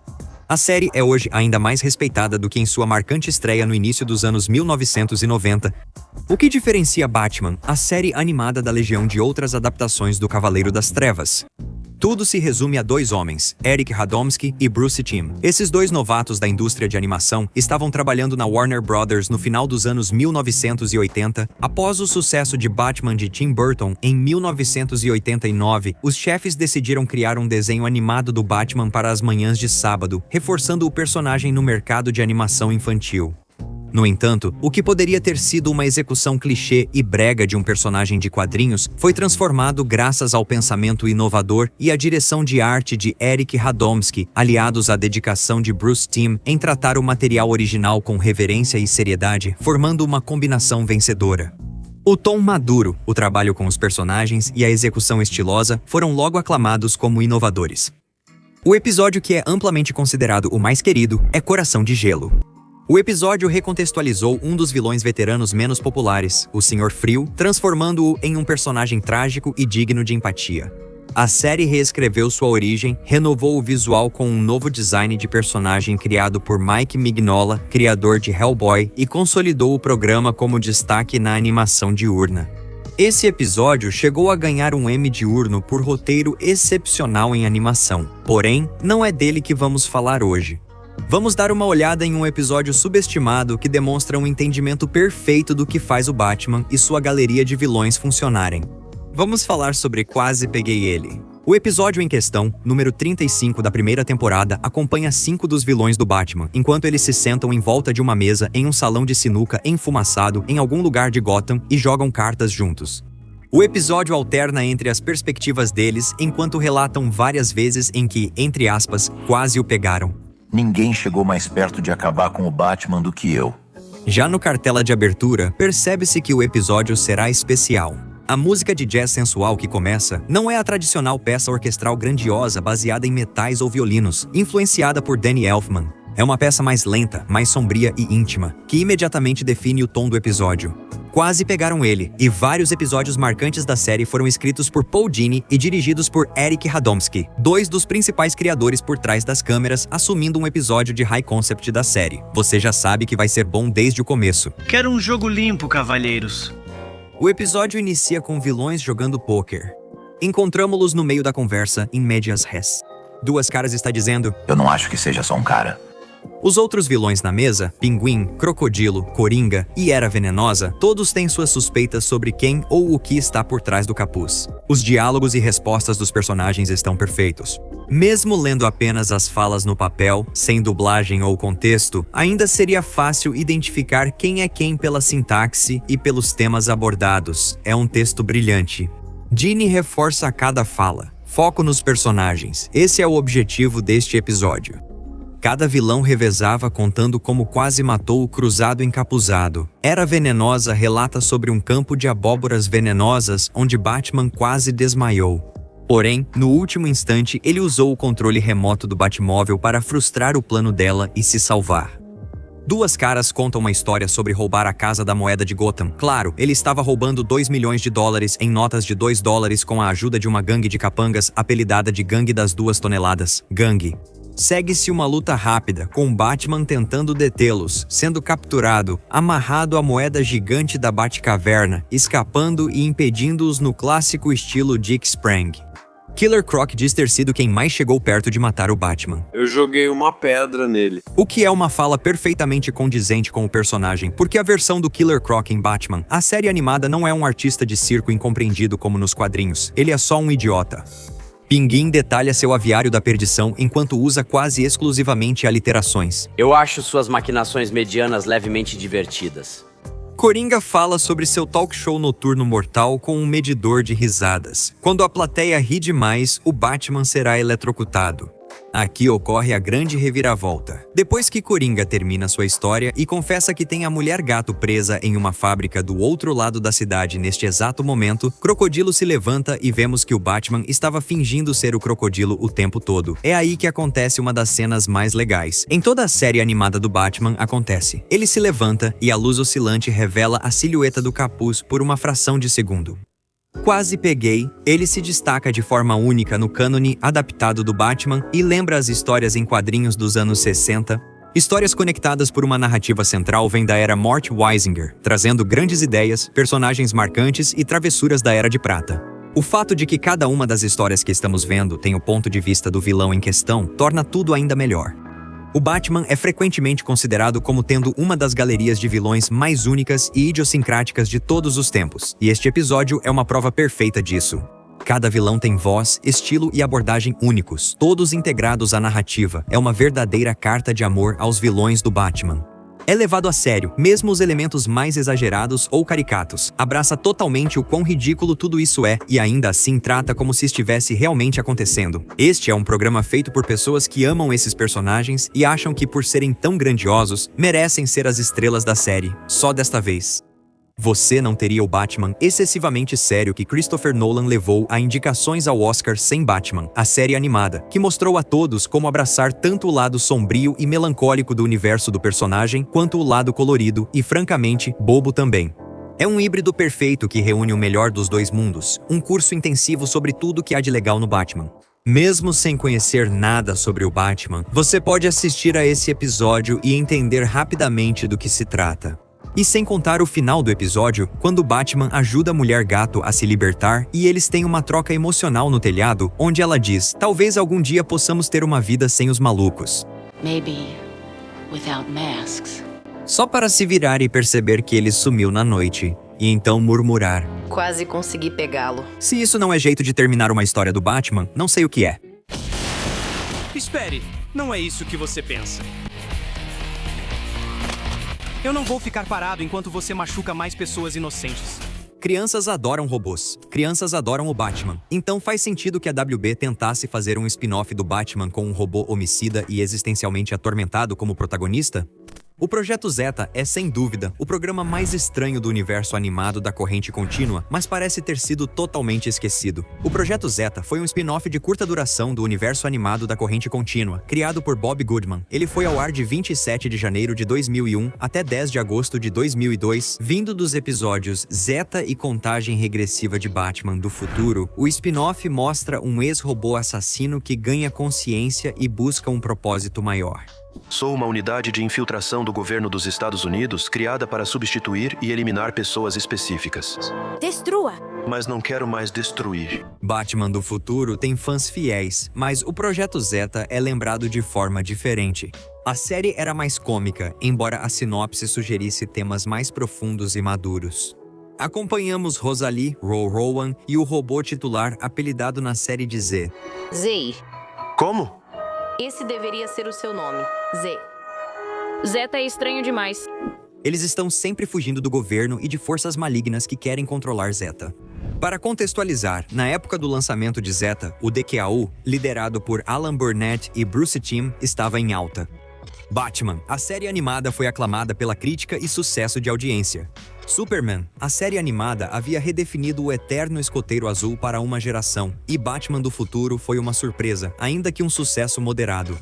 A série é hoje ainda mais respeitada do que em sua marcante estreia no início dos anos 1990. O que diferencia Batman, a série animada da legião de outras adaptações do Cavaleiro das Trevas? Tudo se resume a dois homens, Eric Radomski e Bruce Timm. Esses dois novatos da indústria de animação estavam trabalhando na Warner Brothers no final dos anos 1980. Após o sucesso de Batman de Tim Burton em 1989, os chefes decidiram criar um desenho animado do Batman para as manhãs de sábado, reforçando o personagem no mercado de animação infantil. No entanto, o que poderia ter sido uma execução clichê e brega de um personagem de quadrinhos foi transformado graças ao pensamento inovador e à direção de arte de Eric Radomski, aliados à dedicação de Bruce Timm em tratar o material original com reverência e seriedade, formando uma combinação vencedora. O tom maduro, o trabalho com os personagens e a execução estilosa foram logo aclamados como inovadores. O episódio que é amplamente considerado o mais querido é Coração de Gelo. O episódio recontextualizou um dos vilões veteranos menos populares, o Sr. Frio, transformando-o em um personagem trágico e digno de empatia. A série reescreveu sua origem, renovou o visual com um novo design de personagem criado por Mike Mignola, criador de Hellboy, e consolidou o programa como destaque na animação diurna. Esse episódio chegou a ganhar um Emmy diurno por roteiro excepcional em animação. Porém, não é dele que vamos falar hoje. Vamos dar uma olhada em um episódio subestimado que demonstra um entendimento perfeito do que faz o Batman e sua galeria de vilões funcionarem. Vamos falar sobre Quase Peguei Ele. O episódio em questão, número 35 da primeira temporada, acompanha 5 dos vilões do Batman, enquanto eles se sentam em volta de uma mesa em um salão de sinuca enfumaçado em algum lugar de Gotham e jogam cartas juntos. O episódio alterna entre as perspectivas deles enquanto relatam várias vezes em que, entre aspas, quase o pegaram. Ninguém chegou mais perto de acabar com o Batman do que eu. Já no cartela de abertura, percebe-se que o episódio será especial. A música de jazz sensual que começa não é a tradicional peça orquestral grandiosa baseada em metais ou violinos, influenciada por Danny Elfman. É uma peça mais lenta, mais sombria e íntima, que imediatamente define o tom do episódio. Quase Pegaram Ele, e vários episódios marcantes da série foram escritos por Paul Dini e dirigidos por Eric Radomski, dois dos principais criadores por trás das câmeras, assumindo um episódio de high concept da série. Você já sabe que vai ser bom desde o começo. Quero um jogo limpo, cavalheiros. O episódio inicia com vilões jogando pôquer. Encontramo-los no meio da conversa, em medias res. Duas Caras está dizendo: Eu não acho que seja só um cara. Os outros vilões na mesa, Pinguim, Crocodilo, Coringa e Era Venenosa, todos têm suas suspeitas sobre quem ou o que está por trás do capuz. Os diálogos e respostas dos personagens estão perfeitos. Mesmo lendo apenas as falas no papel, sem dublagem ou contexto, ainda seria fácil identificar quem é quem pela sintaxe e pelos temas abordados. É um texto brilhante. Dini reforça a cada fala. Foco nos personagens. Esse é o objetivo deste episódio. Cada vilão revezava contando como quase matou o cruzado encapuzado. Era Venenosa relata sobre um campo de abóboras venenosas onde Batman quase desmaiou. Porém, no último instante, ele usou o controle remoto do Batmóvel para frustrar o plano dela e se salvar. Duas Caras conta uma história sobre roubar a Casa da Moeda de Gotham. Claro, ele estava roubando $2 milhões em notas de $2 com a ajuda de uma gangue de capangas apelidada de Gangue das 2 toneladas. Gangue. Segue-se uma luta rápida, com Batman tentando detê-los, sendo capturado, amarrado à moeda gigante da Batcaverna, escapando e impedindo-os no clássico estilo Dick Sprang. Killer Croc diz ter sido quem mais chegou perto de matar o Batman. Eu joguei uma pedra nele. O que é uma fala perfeitamente condizente com o personagem, porque a versão do Killer Croc em Batman, a série animada, não é um artista de circo incompreendido como nos quadrinhos, ele é só um idiota. Pinguim detalha seu aviário da perdição enquanto usa quase exclusivamente aliterações. Eu acho suas maquinações medianas levemente divertidas. Coringa fala sobre seu talk show noturno mortal com um medidor de risadas. Quando a plateia ri demais, o Batman será eletrocutado. Aqui ocorre a grande reviravolta. Depois que Coringa termina sua história e confessa que tem a mulher gato presa em uma fábrica do outro lado da cidade neste exato momento, Crocodilo se levanta e vemos que o Batman estava fingindo ser o Crocodilo o tempo todo. É aí que acontece uma das cenas mais legais. Em toda a série animada do Batman acontece. Ele se levanta e a luz oscilante revela a silhueta do capuz por uma fração de segundo. Quase Peguei, ele se destaca de forma única no cânone adaptado do Batman e lembra as histórias em quadrinhos dos anos 60. Histórias conectadas por uma narrativa central vêm da era Mort Weisinger, trazendo grandes ideias, personagens marcantes e travessuras da Era de Prata. O fato de que cada uma das histórias que estamos vendo tem o ponto de vista do vilão em questão torna tudo ainda melhor. O Batman é frequentemente considerado como tendo uma das galerias de vilões mais únicas e idiosincráticas de todos os tempos, e este episódio é uma prova perfeita disso. Cada vilão tem voz, estilo e abordagem únicos, todos integrados à narrativa. É uma verdadeira carta de amor aos vilões do Batman. É levado a sério, mesmo os elementos mais exagerados ou caricatos. Abraça totalmente o quão ridículo tudo isso é e ainda assim trata como se estivesse realmente acontecendo. Este é um programa feito por pessoas que amam esses personagens e acham que, por serem tão grandiosos, merecem ser as estrelas da série. Só desta vez. Você não teria o Batman excessivamente sério que Christopher Nolan levou a indicações ao Oscar sem Batman, a série animada, que mostrou a todos como abraçar tanto o lado sombrio e melancólico do universo do personagem, quanto o lado colorido e, francamente, bobo também. É um híbrido perfeito que reúne o melhor dos dois mundos, um curso intensivo sobre tudo que há de legal no Batman. Mesmo sem conhecer nada sobre o Batman, você pode assistir a esse episódio e entender rapidamente do que se trata. E sem contar o final do episódio, quando Batman ajuda a Mulher Gato a se libertar e eles têm uma troca emocional no telhado, onde ela diz: talvez algum dia possamos ter uma vida sem os malucos. Maybe without masks. Só para se virar e perceber que ele sumiu na noite, e então murmurar: quase consegui pegá-lo. Se isso não é jeito de terminar uma história do Batman, não sei o que é. Espere, não é isso que você pensa. Eu não vou ficar parado enquanto você machuca mais pessoas inocentes. Crianças adoram robôs. Crianças adoram o Batman. Então faz sentido que a WB tentasse fazer um spin-off do Batman com um robô homicida e existencialmente atormentado como protagonista? O Projeto Zeta é, sem dúvida, o programa mais estranho do universo animado da corrente contínua, mas parece ter sido totalmente esquecido. O Projeto Zeta foi um spin-off de curta duração do universo animado da corrente contínua, criado por Bob Goodman. Ele foi ao ar de 27 de janeiro de 2001 até 10 de agosto de 2002, vindo dos episódios Zeta e Contagem Regressiva de Batman do Futuro. O spin-off mostra um ex-robô assassino que ganha consciência e busca um propósito maior. Sou uma unidade de infiltração do governo dos Estados Unidos criada para substituir e eliminar pessoas específicas. Destrua! Mas não quero mais destruir. Batman do Futuro tem fãs fiéis, mas o Projeto Zeta é lembrado de forma diferente. A série era mais cômica, embora a sinopse sugerisse temas mais profundos e maduros. Acompanhamos Rosalie, Rowan e o robô titular apelidado na série de Z. Z. Como? Esse deveria ser o seu nome. Z. Zeta é estranho demais. Eles estão sempre fugindo do governo e de forças malignas que querem controlar Zeta. Para contextualizar, na época do lançamento de Zeta, o DQAU, liderado por Alan Burnett e Bruce Timm, estava em alta. Batman, a série animada, foi aclamada pela crítica e sucesso de audiência. Superman, a série animada, havia redefinido o eterno escoteiro azul para uma geração, e Batman do Futuro foi uma surpresa, ainda que um sucesso moderado.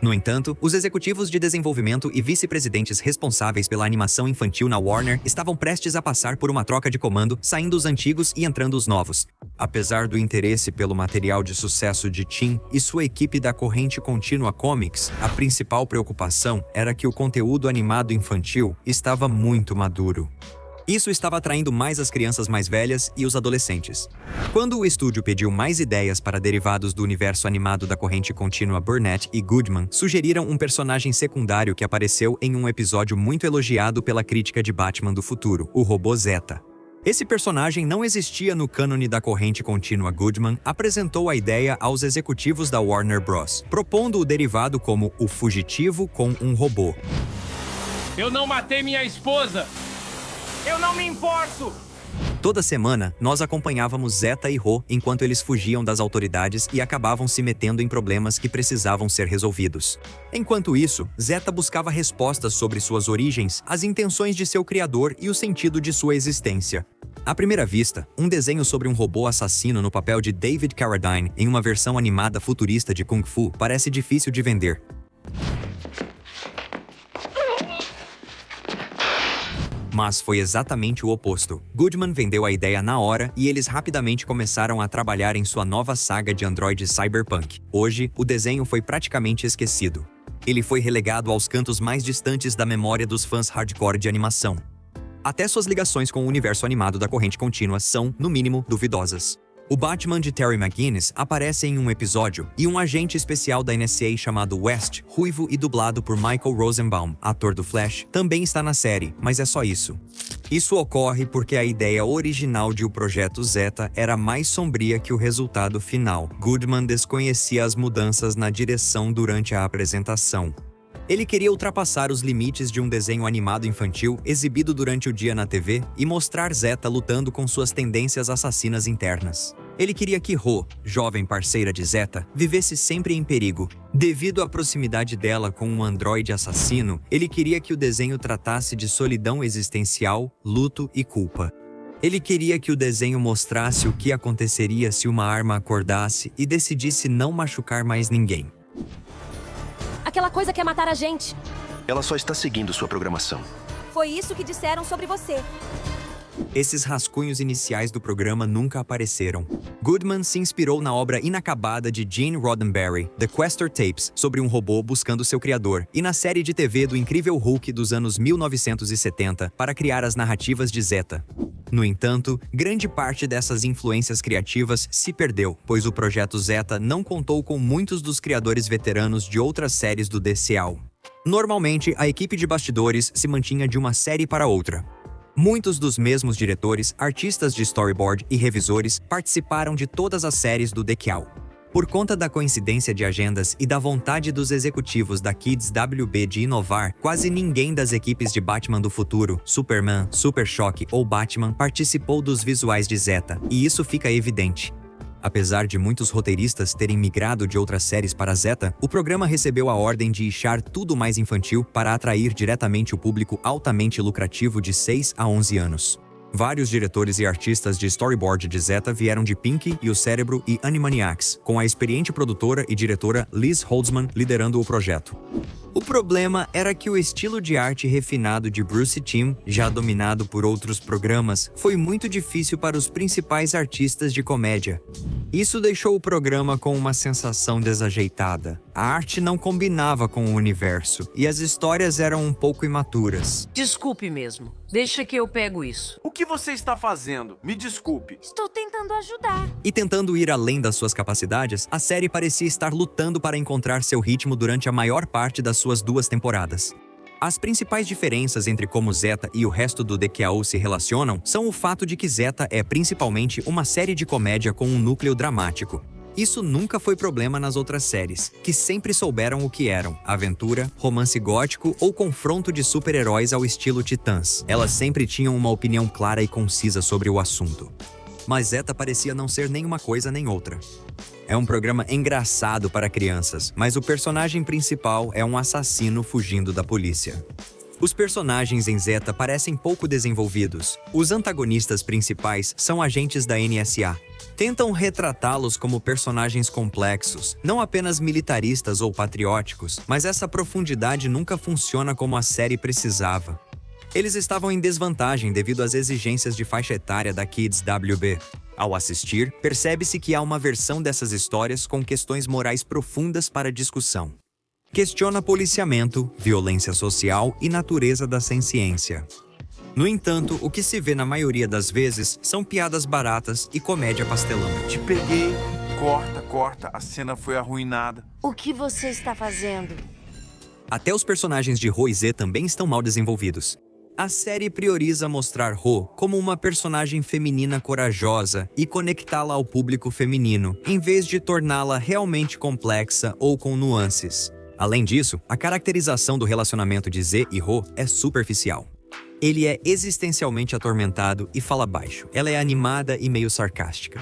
No entanto, os executivos de desenvolvimento e vice-presidentes responsáveis pela animação infantil na Warner estavam prestes a passar por uma troca de comando, saindo os antigos e entrando os novos. Apesar do interesse pelo material de sucesso de Tim e sua equipe da corrente contínua Comics, a principal preocupação era que o conteúdo animado infantil estava muito maduro. Isso estava atraindo mais as crianças mais velhas e os adolescentes. Quando o estúdio pediu mais ideias para derivados do universo animado da corrente contínua, Burnett e Goodman sugeriram um personagem secundário que apareceu em um episódio muito elogiado pela crítica de Batman do Futuro, o robô Zeta. Esse personagem não existia no cânone da corrente contínua. Goodman apresentou a ideia aos executivos da Warner Bros., propondo o derivado como o fugitivo com um robô. Eu não matei minha esposa! Eu não me importo! Toda semana, nós acompanhávamos Zeta e Ro enquanto eles fugiam das autoridades e acabavam se metendo em problemas que precisavam ser resolvidos. Enquanto isso, Zeta buscava respostas sobre suas origens, as intenções de seu criador e o sentido de sua existência. À primeira vista, um desenho sobre um robô assassino no papel de David Carradine em uma versão animada futurista de Kung Fu parece difícil de vender. Mas foi exatamente o oposto. Goodman vendeu a ideia na hora e eles rapidamente começaram a trabalhar em sua nova saga de androide cyberpunk. Hoje, o desenho foi praticamente esquecido. Ele foi relegado aos cantos mais distantes da memória dos fãs hardcore de animação. Até suas ligações com o universo animado da corrente contínua são, no mínimo, duvidosas. O Batman de Terry McGinnis aparece em um episódio e um agente especial da NSA chamado West, ruivo e dublado por Michael Rosenbaum, ator do Flash, também está na série, mas é só isso. Isso ocorre porque a ideia original de O Projeto Zeta era mais sombria que o resultado final. Goodman desconhecia as mudanças na direção durante a apresentação. Ele queria ultrapassar os limites de um desenho animado infantil exibido durante o dia na TV e mostrar Zeta lutando com suas tendências assassinas internas. Ele queria que Ro, jovem parceira de Zeta, vivesse sempre em perigo. Devido à proximidade dela com um androide assassino, ele queria que o desenho tratasse de solidão existencial, luto e culpa. Ele queria que o desenho mostrasse o que aconteceria se uma arma acordasse e decidisse não machucar mais ninguém. Aquela coisa quer matar a gente. Ela só está seguindo sua programação. Foi isso que disseram sobre você. Esses rascunhos iniciais do programa nunca apareceram. Goodman se inspirou na obra inacabada de Gene Roddenberry, The Questor Tapes, sobre um robô buscando seu criador, e na série de TV do Incrível Hulk dos anos 1970 para criar as narrativas de Zeta. No entanto, grande parte dessas influências criativas se perdeu, pois o Projeto Zeta não contou com muitos dos criadores veteranos de outras séries do DCAU. Normalmente, a equipe de bastidores se mantinha de uma série para outra. Muitos dos mesmos diretores, artistas de storyboard e revisores participaram de todas as séries do DCAU. Por conta da coincidência de agendas e da vontade dos executivos da Kids WB de inovar, quase ninguém das equipes de Batman do futuro, Superman, Super Choque ou Batman participou dos visuais de Zeta, e isso fica evidente. Apesar de muitos roteiristas terem migrado de outras séries para Zeta, o programa recebeu a ordem de deixar tudo mais infantil para atrair diretamente o público altamente lucrativo de 6 a 11 anos. Vários diretores e artistas de storyboard de Zeta vieram de Pink e o Cérebro e Animaniacs, com a experiente produtora e diretora Liz Holtzman liderando o projeto. O problema era que o estilo de arte refinado de Bruce Timm, já dominado por outros programas, foi muito difícil para os principais artistas de comédia. Isso deixou o programa com uma sensação desajeitada. A arte não combinava com o universo, e as histórias eram um pouco imaturas. Desculpe mesmo. Deixa que eu pego isso. O que você está fazendo? Me desculpe. Estou tentando ajudar. E tentando ir além das suas capacidades, a série parecia estar lutando para encontrar seu ritmo durante a maior parte das suas 2 temporadas. As principais diferenças entre como Zeta e o resto do DCAU se relacionam são o fato de que Zeta é principalmente uma série de comédia com um núcleo dramático. Isso nunca foi problema nas outras séries, que sempre souberam o que eram: aventura, romance gótico ou confronto de super-heróis ao estilo Titãs. Elas sempre tinham uma opinião clara e concisa sobre o assunto. Mas Zeta parecia não ser nenhuma coisa nem outra. É um programa engraçado para crianças, mas o personagem principal é um assassino fugindo da polícia. Os personagens em Zeta parecem pouco desenvolvidos. Os antagonistas principais são agentes da NSA. Tentam retratá-los como personagens complexos, não apenas militaristas ou patrióticos, mas essa profundidade nunca funciona como a série precisava. Eles estavam em desvantagem devido às exigências de faixa etária da Kids WB. Ao assistir, percebe-se que há uma versão dessas histórias com questões morais profundas para discussão. Questiona policiamento, violência social e natureza da ciência. No entanto, o que se vê na maioria das vezes são piadas baratas e comédia pastelão. Te peguei. Corta. A cena foi arruinada. O que você está fazendo? Até os personagens de Ro e Z também estão mal desenvolvidos. A série prioriza mostrar Ro como uma personagem feminina corajosa e conectá-la ao público feminino, em vez de torná-la realmente complexa ou com nuances. Além disso, a caracterização do relacionamento de Z e Ro é superficial. Ele é existencialmente atormentado e fala baixo. Ela é animada e meio sarcástica.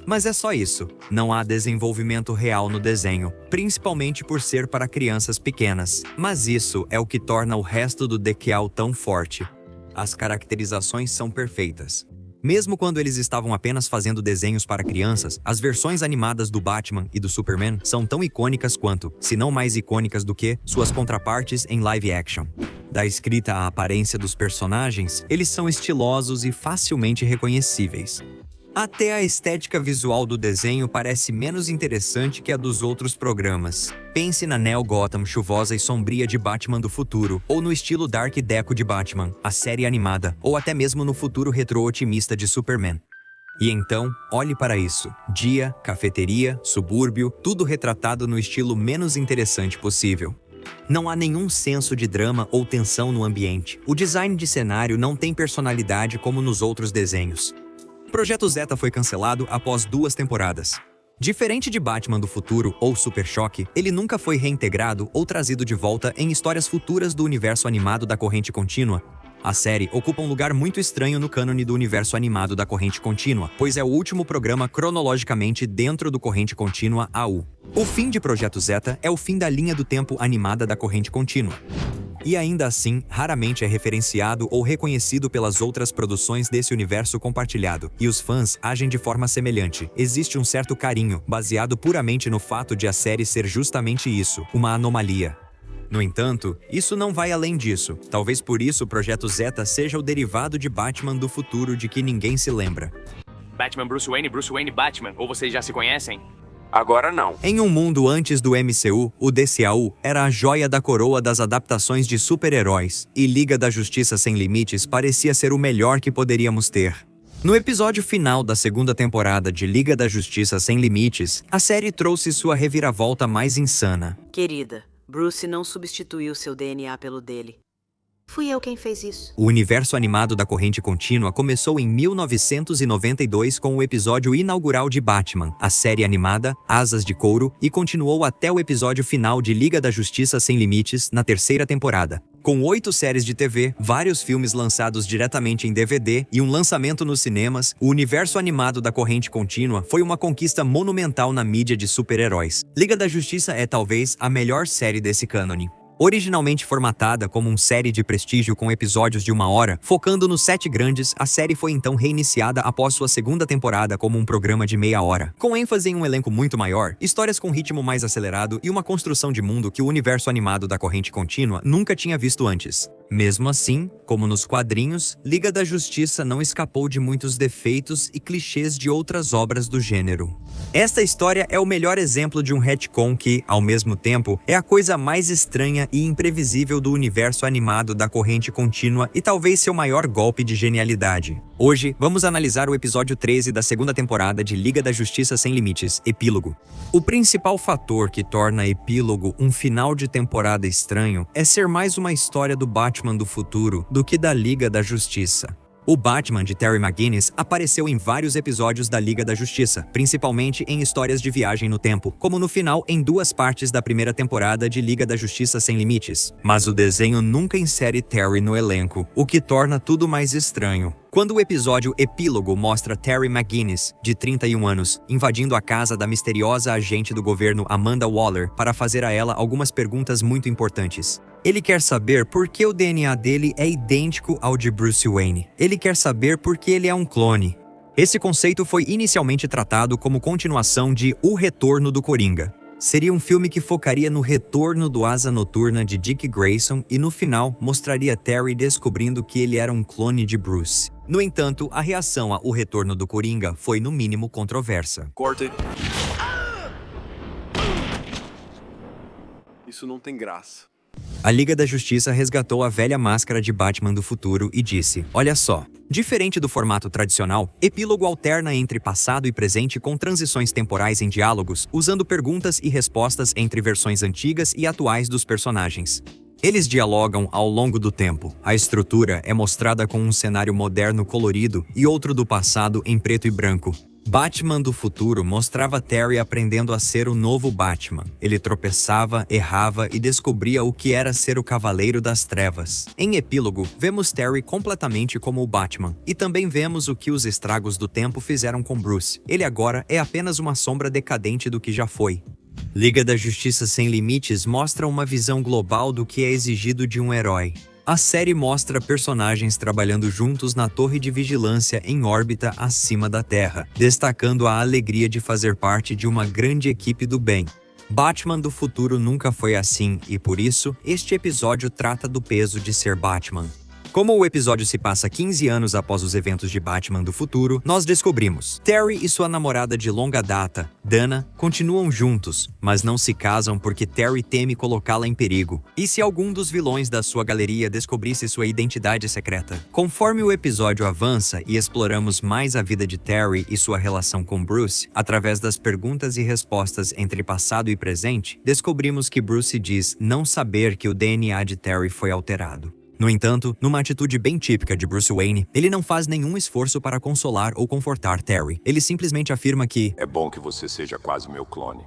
Mas é só isso. Não há desenvolvimento real no desenho, principalmente por ser para crianças pequenas. Mas isso é o que torna o resto do DCAU tão forte. As caracterizações são perfeitas. Mesmo quando eles estavam apenas fazendo desenhos para crianças, as versões animadas do Batman e do Superman são tão icônicas quanto, se não mais icônicas do que, suas contrapartes em live action. Da escrita à aparência dos personagens, eles são estilosos e facilmente reconhecíveis. Até a estética visual do desenho parece menos interessante que a dos outros programas. Pense na Neo Gotham chuvosa e sombria de Batman do futuro, ou no estilo Dark Deco de Batman, a série animada, ou até mesmo no futuro retrô otimista de Superman. E então, olhe para isso. Dia, cafeteria, subúrbio, tudo retratado no estilo menos interessante possível. Não há nenhum senso de drama ou tensão no ambiente. O design de cenário não tem personalidade como nos outros desenhos. O Projeto Zeta foi cancelado após 2 temporadas. Diferente de Batman do Futuro ou Super Choque, ele nunca foi reintegrado ou trazido de volta em histórias futuras do universo animado da corrente contínua. A série ocupa um lugar muito estranho no cânone do universo animado da corrente contínua, pois é o último programa cronologicamente dentro do corrente contínua AU. O fim de Projeto Zeta é o fim da linha do tempo animada da corrente contínua. E ainda assim, raramente é referenciado ou reconhecido pelas outras produções desse universo compartilhado, e os fãs agem de forma semelhante. Existe um certo carinho, baseado puramente no fato de a série ser justamente isso, uma anomalia. No entanto, isso não vai além disso. Talvez por isso o Projeto Zeta seja o derivado de Batman do futuro de que ninguém se lembra. Batman Bruce Wayne Batman, ou vocês já se conhecem? Agora não. Em um mundo antes do MCU, o DCAU era a joia da coroa das adaptações de super-heróis, e Liga da Justiça Sem Limites parecia ser o melhor que poderíamos ter. No episódio final da 2ª temporada de Liga da Justiça Sem Limites, a série trouxe sua reviravolta mais insana. Querida, Bruce não substituiu seu DNA pelo dele. Fui eu quem fez isso. O universo animado da corrente contínua começou em 1992 com o episódio inaugural de Batman, a série animada Asas de Couro, e continuou até o episódio final de Liga da Justiça Sem Limites, na 3ª temporada. Com 8 séries de TV, vários filmes lançados diretamente em DVD e um lançamento nos cinemas, o universo animado da corrente contínua foi uma conquista monumental na mídia de super-heróis. Liga da Justiça é talvez a melhor série desse cânone. Originalmente formatada como uma série de prestígio com episódios de 1 hora, focando nos 7 grandes, a série foi então reiniciada após sua 2ª temporada como um programa de meia hora. Com ênfase em um elenco muito maior, histórias com ritmo mais acelerado e uma construção de mundo que o universo animado da corrente contínua nunca tinha visto antes. Mesmo assim, como nos quadrinhos, Liga da Justiça não escapou de muitos defeitos e clichês de outras obras do gênero. Esta história é o melhor exemplo de um retcon que, ao mesmo tempo, é a coisa mais estranha e imprevisível do universo animado da corrente contínua e talvez seu maior golpe de genialidade. Hoje, vamos analisar o episódio 13 da 2ª temporada de Liga da Justiça Sem Limites, Epílogo. O principal fator que torna Epílogo um final de temporada estranho é ser mais uma história do Batman do futuro do que da Liga da Justiça. O Batman de Terry McGinnis apareceu em vários episódios da Liga da Justiça, principalmente em histórias de viagem no tempo, como no final em 2 partes da 1ª temporada de Liga da Justiça Sem Limites. Mas o desenho nunca insere Terry no elenco, o que torna tudo mais estranho. Quando o episódio Epílogo mostra Terry McGinnis, de 31 anos, invadindo a casa da misteriosa agente do governo Amanda Waller para fazer a ela algumas perguntas muito importantes. Ele quer saber por que o DNA dele é idêntico ao de Bruce Wayne. Ele quer saber por que ele é um clone. Esse conceito foi inicialmente tratado como continuação de O Retorno do Coringa. Seria um filme que focaria no retorno do Asa Noturna de Dick Grayson e no final mostraria Terry descobrindo que ele era um clone de Bruce. No entanto, a reação a O Retorno do Coringa foi no mínimo controversa. Corte. Isso não tem graça. A Liga da Justiça resgatou a velha máscara de Batman do futuro e disse: olha só, diferente do formato tradicional, Epílogo alterna entre passado e presente com transições temporais em diálogos, usando perguntas e respostas entre versões antigas e atuais dos personagens. Eles dialogam ao longo do tempo. A estrutura é mostrada com um cenário moderno colorido e outro do passado em preto e branco. Batman do futuro mostrava Terry aprendendo a ser o novo Batman. Ele tropeçava, errava e descobria o que era ser o Cavaleiro das Trevas. Em Epílogo, vemos Terry completamente como o Batman. E também vemos o que os estragos do tempo fizeram com Bruce. Ele agora é apenas uma sombra decadente do que já foi. Liga da Justiça Sem Limites mostra uma visão global do que é exigido de um herói. A série mostra personagens trabalhando juntos na torre de vigilância em órbita acima da Terra, destacando a alegria de fazer parte de uma grande equipe do bem. Batman do futuro nunca foi assim e, por isso, este episódio trata do peso de ser Batman. Como o episódio se passa 15 anos após os eventos de Batman do futuro, nós descobrimos: Terry e sua namorada de longa data, Dana, continuam juntos, mas não se casam porque Terry teme colocá-la em perigo. E se algum dos vilões da sua galeria descobrisse sua identidade secreta? Conforme o episódio avança e exploramos mais a vida de Terry e sua relação com Bruce, através das perguntas e respostas entre passado e presente, descobrimos que Bruce diz não saber que o DNA de Terry foi alterado. No entanto, numa atitude bem típica de Bruce Wayne, ele não faz nenhum esforço para consolar ou confortar Terry. Ele simplesmente afirma que é bom que você seja quase meu clone.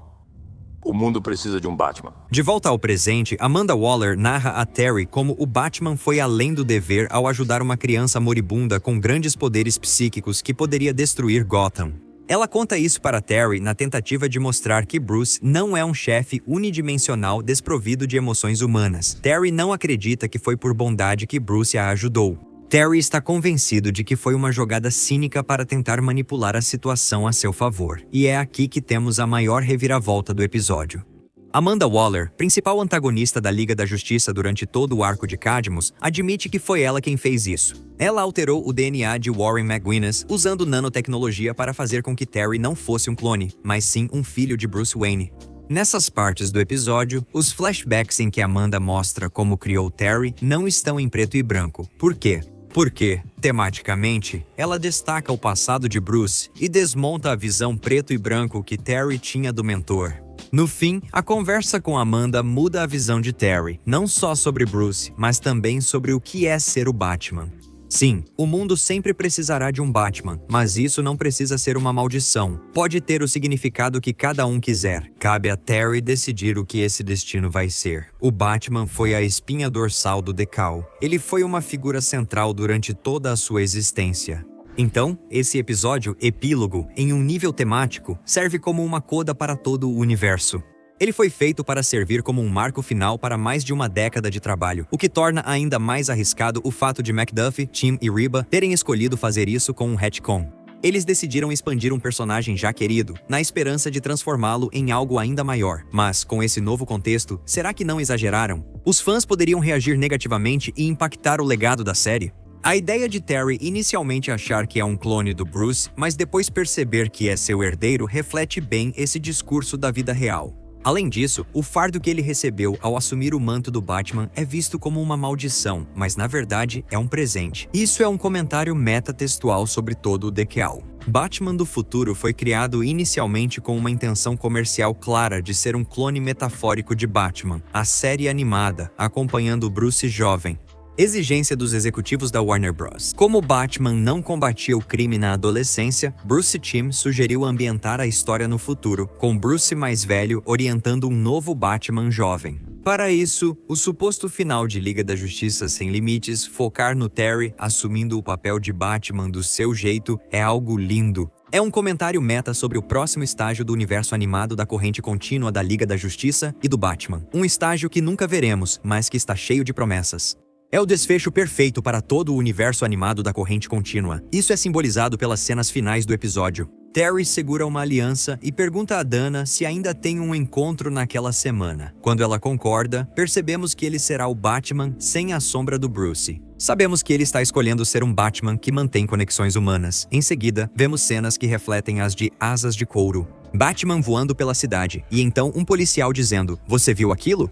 O mundo precisa de um Batman. De volta ao presente, Amanda Waller narra a Terry como o Batman foi além do dever ao ajudar uma criança moribunda com grandes poderes psíquicos que poderia destruir Gotham. Ela conta isso para Terry na tentativa de mostrar que Bruce não é um chefe unidimensional desprovido de emoções humanas. Terry não acredita que foi por bondade que Bruce a ajudou. Terry está convencido de que foi uma jogada cínica para tentar manipular a situação a seu favor. E é aqui que temos a maior reviravolta do episódio. Amanda Waller, principal antagonista da Liga da Justiça durante todo o arco de Cadmus, admite que foi ela quem fez isso. Ela alterou o DNA de Warren McGuinness usando nanotecnologia para fazer com que Terry não fosse um clone, mas sim um filho de Bruce Wayne. Nessas partes do episódio, os flashbacks em que Amanda mostra como criou Terry não estão em preto e branco. Por quê? Porque, tematicamente, ela destaca o passado de Bruce e desmonta a visão preto e branco que Terry tinha do mentor. No fim, a conversa com Amanda muda a visão de Terry, não só sobre Bruce, mas também sobre o que é ser o Batman. Sim, o mundo sempre precisará de um Batman, mas isso não precisa ser uma maldição. Pode ter o significado que cada um quiser. Cabe a Terry decidir o que esse destino vai ser. O Batman foi a espinha dorsal do Decal. Ele foi uma figura central durante toda a sua existência. Então, esse episódio, epílogo, em um nível temático, serve como uma coda para todo o universo. Ele foi feito para servir como um marco final para mais de uma década de trabalho, o que torna ainda mais arriscado o fato de McDuffie, Tim e Reba terem escolhido fazer isso com um retcon. Eles decidiram expandir um personagem já querido, na esperança de transformá-lo em algo ainda maior. Mas, com esse novo contexto, será que não exageraram? Os fãs poderiam reagir negativamente e impactar o legado da série? A ideia de Terry inicialmente achar que é um clone do Bruce, mas depois perceber que é seu herdeiro reflete bem esse discurso da vida real. Além disso, o fardo que ele recebeu ao assumir o manto do Batman é visto como uma maldição, mas na verdade é um presente. Isso é um comentário metatextual sobre todo o Decal. Batman do futuro foi criado inicialmente com uma intenção comercial clara de ser um clone metafórico de Batman, a série animada, acompanhando o Bruce jovem. Exigência dos executivos da Warner Bros. Como Batman não combatia o crime na adolescência, Bruce Timm sugeriu ambientar a história no futuro, com Bruce mais velho orientando um novo Batman jovem. Para isso, o suposto final de Liga da Justiça Sem Limites focar no Terry assumindo o papel de Batman do seu jeito é algo lindo. É um comentário meta sobre o próximo estágio do universo animado da corrente contínua da Liga da Justiça e do Batman. Um estágio que nunca veremos, mas que está cheio de promessas. É o desfecho perfeito para todo o universo animado da corrente contínua. Isso é simbolizado pelas cenas finais do episódio. Terry segura uma aliança e pergunta a Dana se ainda tem um encontro naquela semana. Quando ela concorda, percebemos que ele será o Batman sem a sombra do Bruce. Sabemos que ele está escolhendo ser um Batman que mantém conexões humanas. Em seguida, vemos cenas que refletem as de Asas de Couro. Batman voando pela cidade, e então um policial dizendo: "Você viu aquilo?"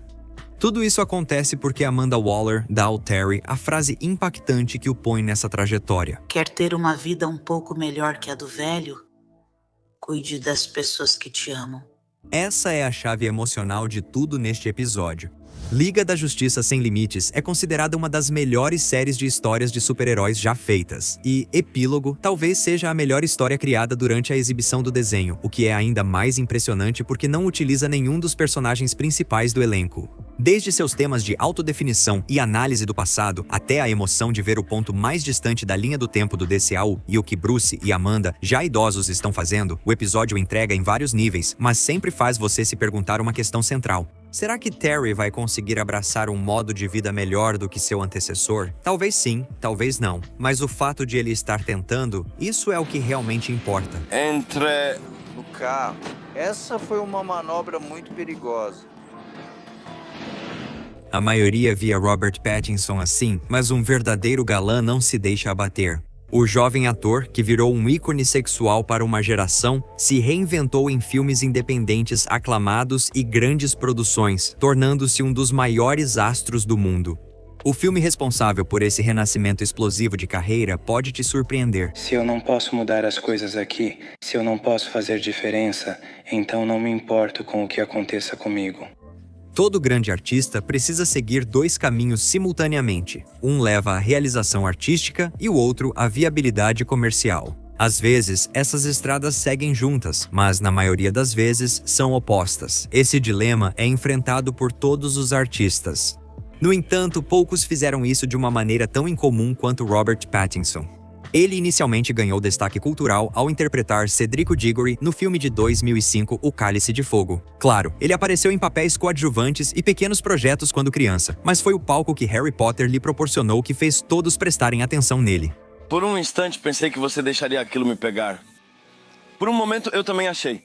Tudo isso acontece porque Amanda Waller dá ao Terry a frase impactante que o põe nessa trajetória. Quer ter uma vida um pouco melhor que a do velho? Cuide das pessoas que te amam. Essa é a chave emocional de tudo neste episódio. Liga da Justiça Sem Limites é considerada uma das melhores séries de histórias de super-heróis já feitas. E Epílogo talvez seja a melhor história criada durante a exibição do desenho, o que é ainda mais impressionante porque não utiliza nenhum dos personagens principais do elenco. Desde seus temas de autodefinição e análise do passado, até a emoção de ver o ponto mais distante da linha do tempo do DCAU e o que Bruce e Amanda, já idosos, estão fazendo, o episódio entrega em vários níveis, mas sempre faz você se perguntar uma questão central. Será que Terry vai conseguir abraçar um modo de vida melhor do que seu antecessor? Talvez sim, talvez não. Mas o fato de ele estar tentando, isso é o que realmente importa. Entre no carro. Essa foi uma manobra muito perigosa. A maioria via Robert Pattinson assim, mas um verdadeiro galã não se deixa abater. O jovem ator, que virou um ícone sexual para uma geração, se reinventou em filmes independentes aclamados e grandes produções, tornando-se um dos maiores astros do mundo. O filme responsável por esse renascimento explosivo de carreira pode te surpreender. Se eu não posso mudar as coisas aqui, se eu não posso fazer diferença, então não me importo com o que aconteça comigo. Todo grande artista precisa seguir dois caminhos simultaneamente. Um leva à realização artística e o outro à viabilidade comercial. Às vezes, essas estradas seguem juntas, mas na maioria das vezes são opostas. Esse dilema é enfrentado por todos os artistas. No entanto, poucos fizeram isso de uma maneira tão incomum quanto Robert Pattinson. Ele inicialmente ganhou destaque cultural ao interpretar Cedric Diggory no filme de 2005 O Cálice de Fogo. Claro, ele apareceu em papéis coadjuvantes e pequenos projetos quando criança, mas foi o palco que Harry Potter lhe proporcionou que fez todos prestarem atenção nele. Por um instante pensei que você deixaria aquilo me pegar. Por um momento eu também achei.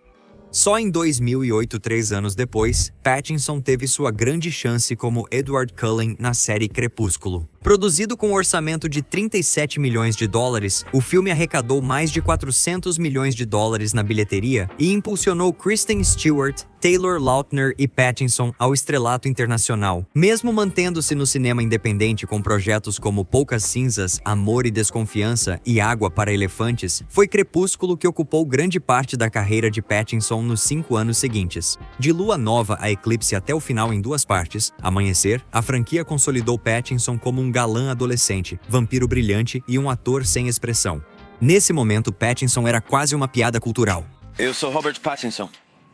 Só em 2008, 3 anos depois, Pattinson teve sua grande chance como Edward Cullen na série Crepúsculo. Produzido com um orçamento de 37 milhões de dólares, o filme arrecadou mais de 400 milhões de dólares na bilheteria e impulsionou Kristen Stewart, Taylor Lautner e Pattinson ao estrelato internacional. Mesmo mantendo-se no cinema independente com projetos como Poucas Cinzas, Amor e Desconfiança e Água para Elefantes, foi Crepúsculo que ocupou grande parte da carreira de Pattinson nos 5 anos seguintes. De Lua Nova a Eclipse até o final em 2 partes, Amanhecer, a franquia consolidou Pattinson como um galã adolescente, vampiro brilhante e um ator sem expressão. Nesse momento, Pattinson era quase uma piada cultural. Eu sou Robert Pattinson.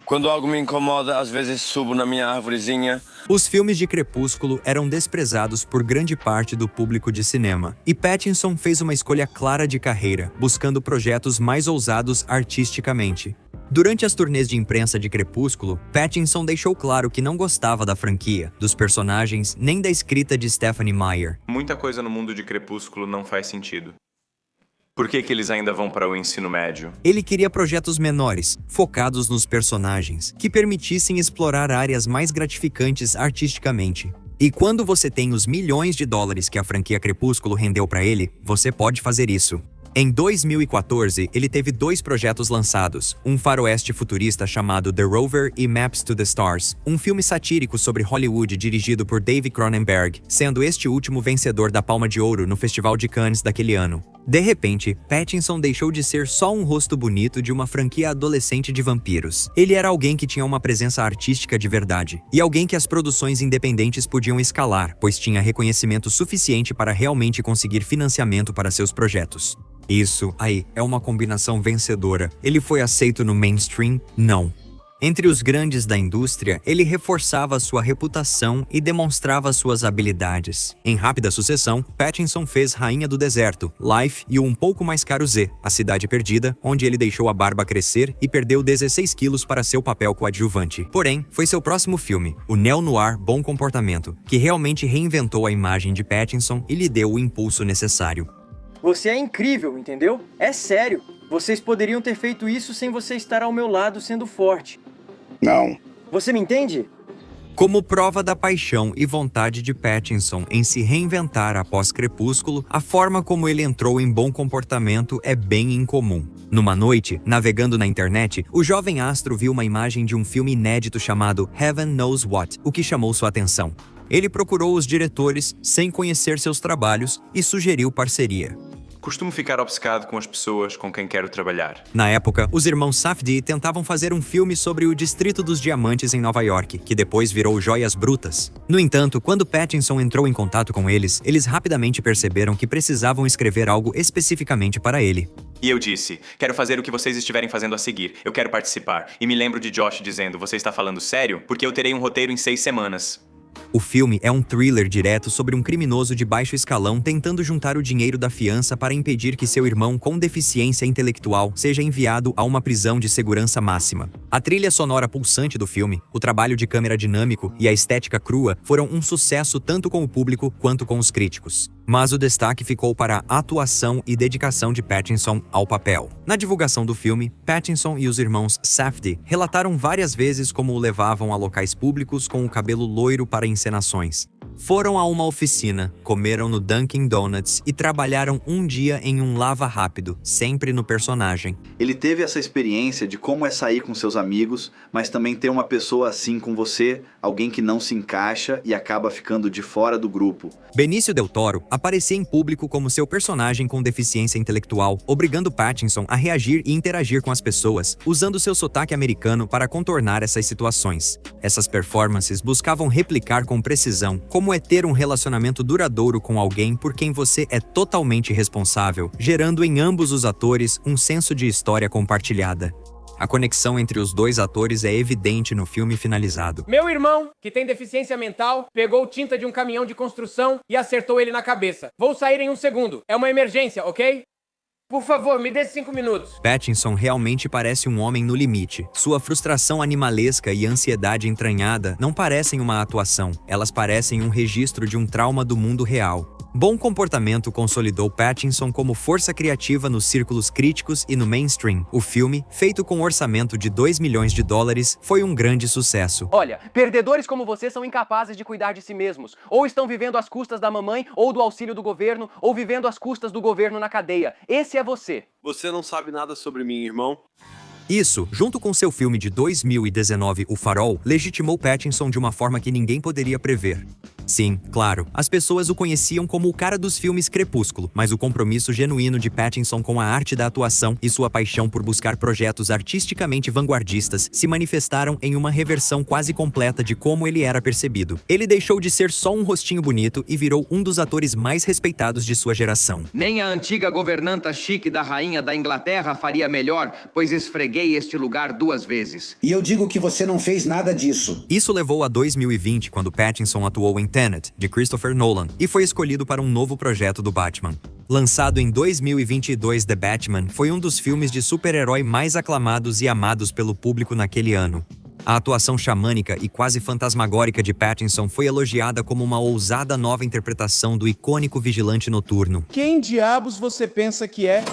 Quando algo me incomoda, às vezes subo na minha árvorezinha. Os filmes de Crepúsculo eram desprezados por grande parte do público de cinema, e Pattinson fez uma escolha clara de carreira, buscando projetos mais ousados artisticamente. Durante as turnês de imprensa de Crepúsculo, Pattinson deixou claro que não gostava da franquia, dos personagens, nem da escrita de Stephenie Meyer. Muita coisa no mundo de Crepúsculo não faz sentido. Por que eles ainda vão para o ensino médio? Ele queria projetos menores, focados nos personagens, que permitissem explorar áreas mais gratificantes artisticamente. E quando você tem os milhões de dólares que a franquia Crepúsculo rendeu para ele, você pode fazer isso. Em 2014, ele teve 2 projetos lançados, um faroeste futurista chamado The Rover e Maps to the Stars, um filme satírico sobre Hollywood dirigido por David Cronenberg, sendo este último vencedor da Palma de Ouro no Festival de Cannes daquele ano. De repente, Pattinson deixou de ser só um rosto bonito de uma franquia adolescente de vampiros. Ele era alguém que tinha uma presença artística de verdade, e alguém que as produções independentes podiam escalar, pois tinha reconhecimento suficiente para realmente conseguir financiamento para seus projetos. Isso aí é uma combinação vencedora. Ele foi aceito no mainstream? Não. Entre os grandes da indústria, ele reforçava sua reputação e demonstrava suas habilidades. Em rápida sucessão, Pattinson fez Rainha do Deserto, Life e o um pouco mais caro Z, A Cidade Perdida, onde ele deixou a barba crescer e perdeu 16 quilos para seu papel coadjuvante. Porém, foi seu próximo filme, o neo-noir Bom Comportamento, que realmente reinventou a imagem de Pattinson e lhe deu o impulso necessário. Você é incrível, entendeu? É sério. Vocês poderiam ter feito isso sem você estar ao meu lado sendo forte. Não. Você me entende? Como prova da paixão e vontade de Pattinson em se reinventar após Crepúsculo, a forma como ele entrou em Bom Comportamento é bem incomum. Numa noite, navegando na internet, o jovem astro viu uma imagem de um filme inédito chamado Heaven Knows What, o que chamou sua atenção. Ele procurou os diretores sem conhecer seus trabalhos e sugeriu parceria. Costumo ficar obcecado com as pessoas com quem quero trabalhar. Na época, os irmãos Safdie tentavam fazer um filme sobre o Distrito dos Diamantes em Nova York, que depois virou Joias Brutas. No entanto, quando Pattinson entrou em contato com eles, eles rapidamente perceberam que precisavam escrever algo especificamente para ele. E eu disse, quero fazer o que vocês estiverem fazendo a seguir, eu quero participar. E me lembro de Josh dizendo, você está falando sério? Porque eu terei um roteiro em 6 semanas. O filme é um thriller direto sobre um criminoso de baixo escalão tentando juntar o dinheiro da fiança para impedir que seu irmão com deficiência intelectual seja enviado a uma prisão de segurança máxima. A trilha sonora pulsante do filme, o trabalho de câmera dinâmico e a estética crua foram um sucesso tanto com o público quanto com os críticos. Mas o destaque ficou para a atuação e dedicação de Pattinson ao papel. Na divulgação do filme, Pattinson e os irmãos Safdie relataram várias vezes como o levavam a locais públicos com o cabelo loiro para encenações. Foram a uma oficina, comeram no Dunkin' Donuts e trabalharam um dia em um lava rápido, sempre no personagem. Ele teve essa experiência de como é sair com seus amigos, mas também ter uma pessoa assim com você, alguém que não se encaixa e acaba ficando de fora do grupo. Benício Del Toro aparecia em público como seu personagem com deficiência intelectual, obrigando Pattinson a reagir e interagir com as pessoas, usando seu sotaque americano para contornar essas situações. Essas performances buscavam replicar com precisão como é ter um relacionamento duradouro com alguém por quem você é totalmente responsável, gerando em ambos os atores um senso de história compartilhada. A conexão entre os dois atores é evidente no filme finalizado. Meu irmão, que tem deficiência mental, pegou tinta de um caminhão de construção e acertou ele na cabeça. Vou sair em 1 segundo. É uma emergência, ok? Por favor, me dê 5 minutos. Pattinson realmente parece um homem no limite. Sua frustração animalesca e ansiedade entranhada não parecem uma atuação. Elas parecem um registro de um trauma do mundo real. Bom comportamento consolidou Pattinson como força criativa nos círculos críticos e no mainstream. O filme, feito com um orçamento de $2 milhões, foi um grande sucesso. Olha, perdedores como você são incapazes de cuidar de si mesmos. Ou estão vivendo às custas da mamãe, ou do auxílio do governo, ou vivendo às custas do governo na cadeia. Esse é você. Você não sabe nada sobre mim, irmão? Isso, junto com seu filme de 2019, O Farol, legitimou Pattinson de uma forma que ninguém poderia prever. Sim, claro, as pessoas o conheciam como o cara dos filmes Crepúsculo, mas o compromisso genuíno de Pattinson com a arte da atuação e sua paixão por buscar projetos artisticamente vanguardistas se manifestaram em uma reversão quase completa de como ele era percebido. Ele deixou de ser só um rostinho bonito e virou um dos atores mais respeitados de sua geração. Nem a antiga governanta chique da rainha da Inglaterra faria melhor, pois esfreguei este lugar 2 vezes. E eu digo que você não fez nada disso. Isso levou a 2020, quando Pattinson atuou em Tenet, de Christopher Nolan, e foi escolhido para um novo projeto do Batman. Lançado em 2022, The Batman foi um dos filmes de super-herói mais aclamados e amados pelo público naquele ano. A atuação xamânica e quase fantasmagórica de Pattinson foi elogiada como uma ousada nova interpretação do icônico vigilante noturno. Quem diabos você pensa que é?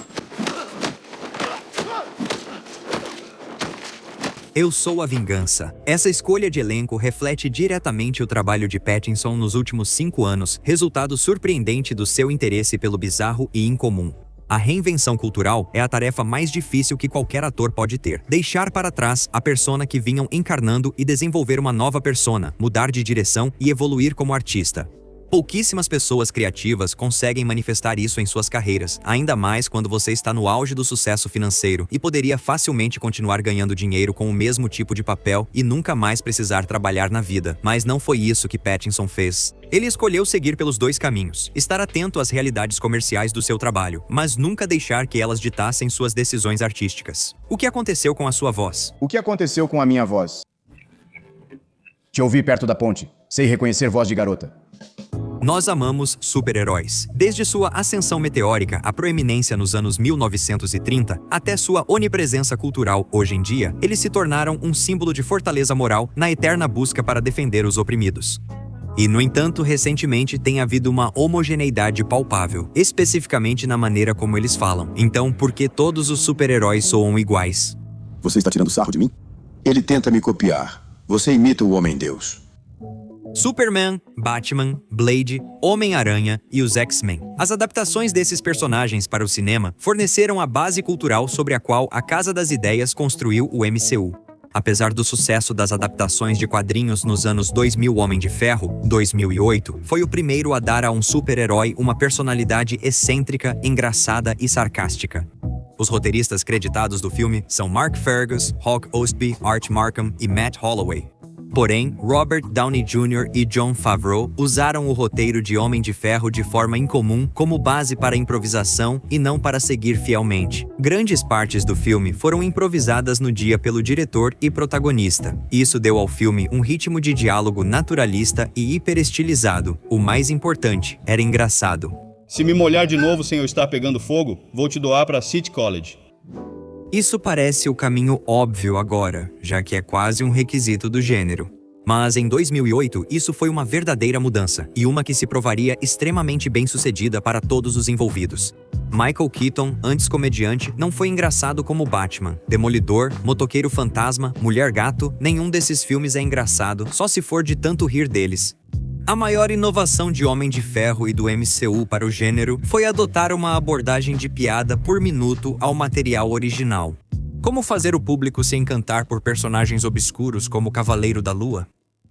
Eu Sou a Vingança. Essa escolha de elenco reflete diretamente o trabalho de Pattinson nos últimos 5 anos, resultado surpreendente do seu interesse pelo bizarro e incomum. A reinvenção cultural é a tarefa mais difícil que qualquer ator pode ter. Deixar para trás a persona que vinham encarnando e desenvolver uma nova persona, mudar de direção e evoluir como artista. Pouquíssimas pessoas criativas conseguem manifestar isso em suas carreiras, ainda mais quando você está no auge do sucesso financeiro e poderia facilmente continuar ganhando dinheiro com o mesmo tipo de papel e nunca mais precisar trabalhar na vida. Mas não foi isso que Pattinson fez. Ele escolheu seguir pelos 2 caminhos, estar atento às realidades comerciais do seu trabalho, mas nunca deixar que elas ditassem suas decisões artísticas. O que aconteceu com a sua voz? O que aconteceu com a minha voz? Te ouvi perto da ponte. Sei reconhecer voz de garota. Nós amamos super-heróis. Desde sua ascensão meteórica à proeminência nos anos 1930, até sua onipresença cultural hoje em dia, eles se tornaram um símbolo de fortaleza moral na eterna busca para defender os oprimidos. E, no entanto, recentemente tem havido uma homogeneidade palpável, especificamente na maneira como eles falam. Então, por que todos os super-heróis soam iguais? Você está tirando sarro de mim? Ele tenta me copiar. Você imita o Homem-Deus. Superman, Batman, Blade, Homem-Aranha e os X-Men. As adaptações desses personagens para o cinema forneceram a base cultural sobre a qual a Casa das Ideias construiu o MCU. Apesar do sucesso das adaptações de quadrinhos nos anos 2000, Homem de Ferro, 2008, foi o primeiro a dar a um super-herói uma personalidade excêntrica, engraçada e sarcástica. Os roteiristas creditados do filme são Mark Fergus, Hawk Ostby, Art Markham e Matt Holloway. Porém, Robert Downey Jr. e Jon Favreau usaram o roteiro de Homem de Ferro de forma incomum como base para a improvisação e não para seguir fielmente. Grandes partes do filme foram improvisadas no dia pelo diretor e protagonista. Isso deu ao filme um ritmo de diálogo naturalista e hiperestilizado. O mais importante, era engraçado. Se me molhar de novo sem eu estar pegando fogo, vou te doar para City College. Isso parece o caminho óbvio agora, já que é quase um requisito do gênero. Mas em 2008, isso foi uma verdadeira mudança, e uma que se provaria extremamente bem-sucedida para todos os envolvidos. Michael Keaton, antes comediante, não foi engraçado como Batman. Demolidor, Motoqueiro Fantasma, Mulher Gato, nenhum desses filmes é engraçado, só se for de tanto rir deles. A maior inovação de Homem de Ferro e do MCU para o gênero foi adotar uma abordagem de piada por minuto ao material original. Como fazer o público se encantar por personagens obscuros como o Cavaleiro da Lua?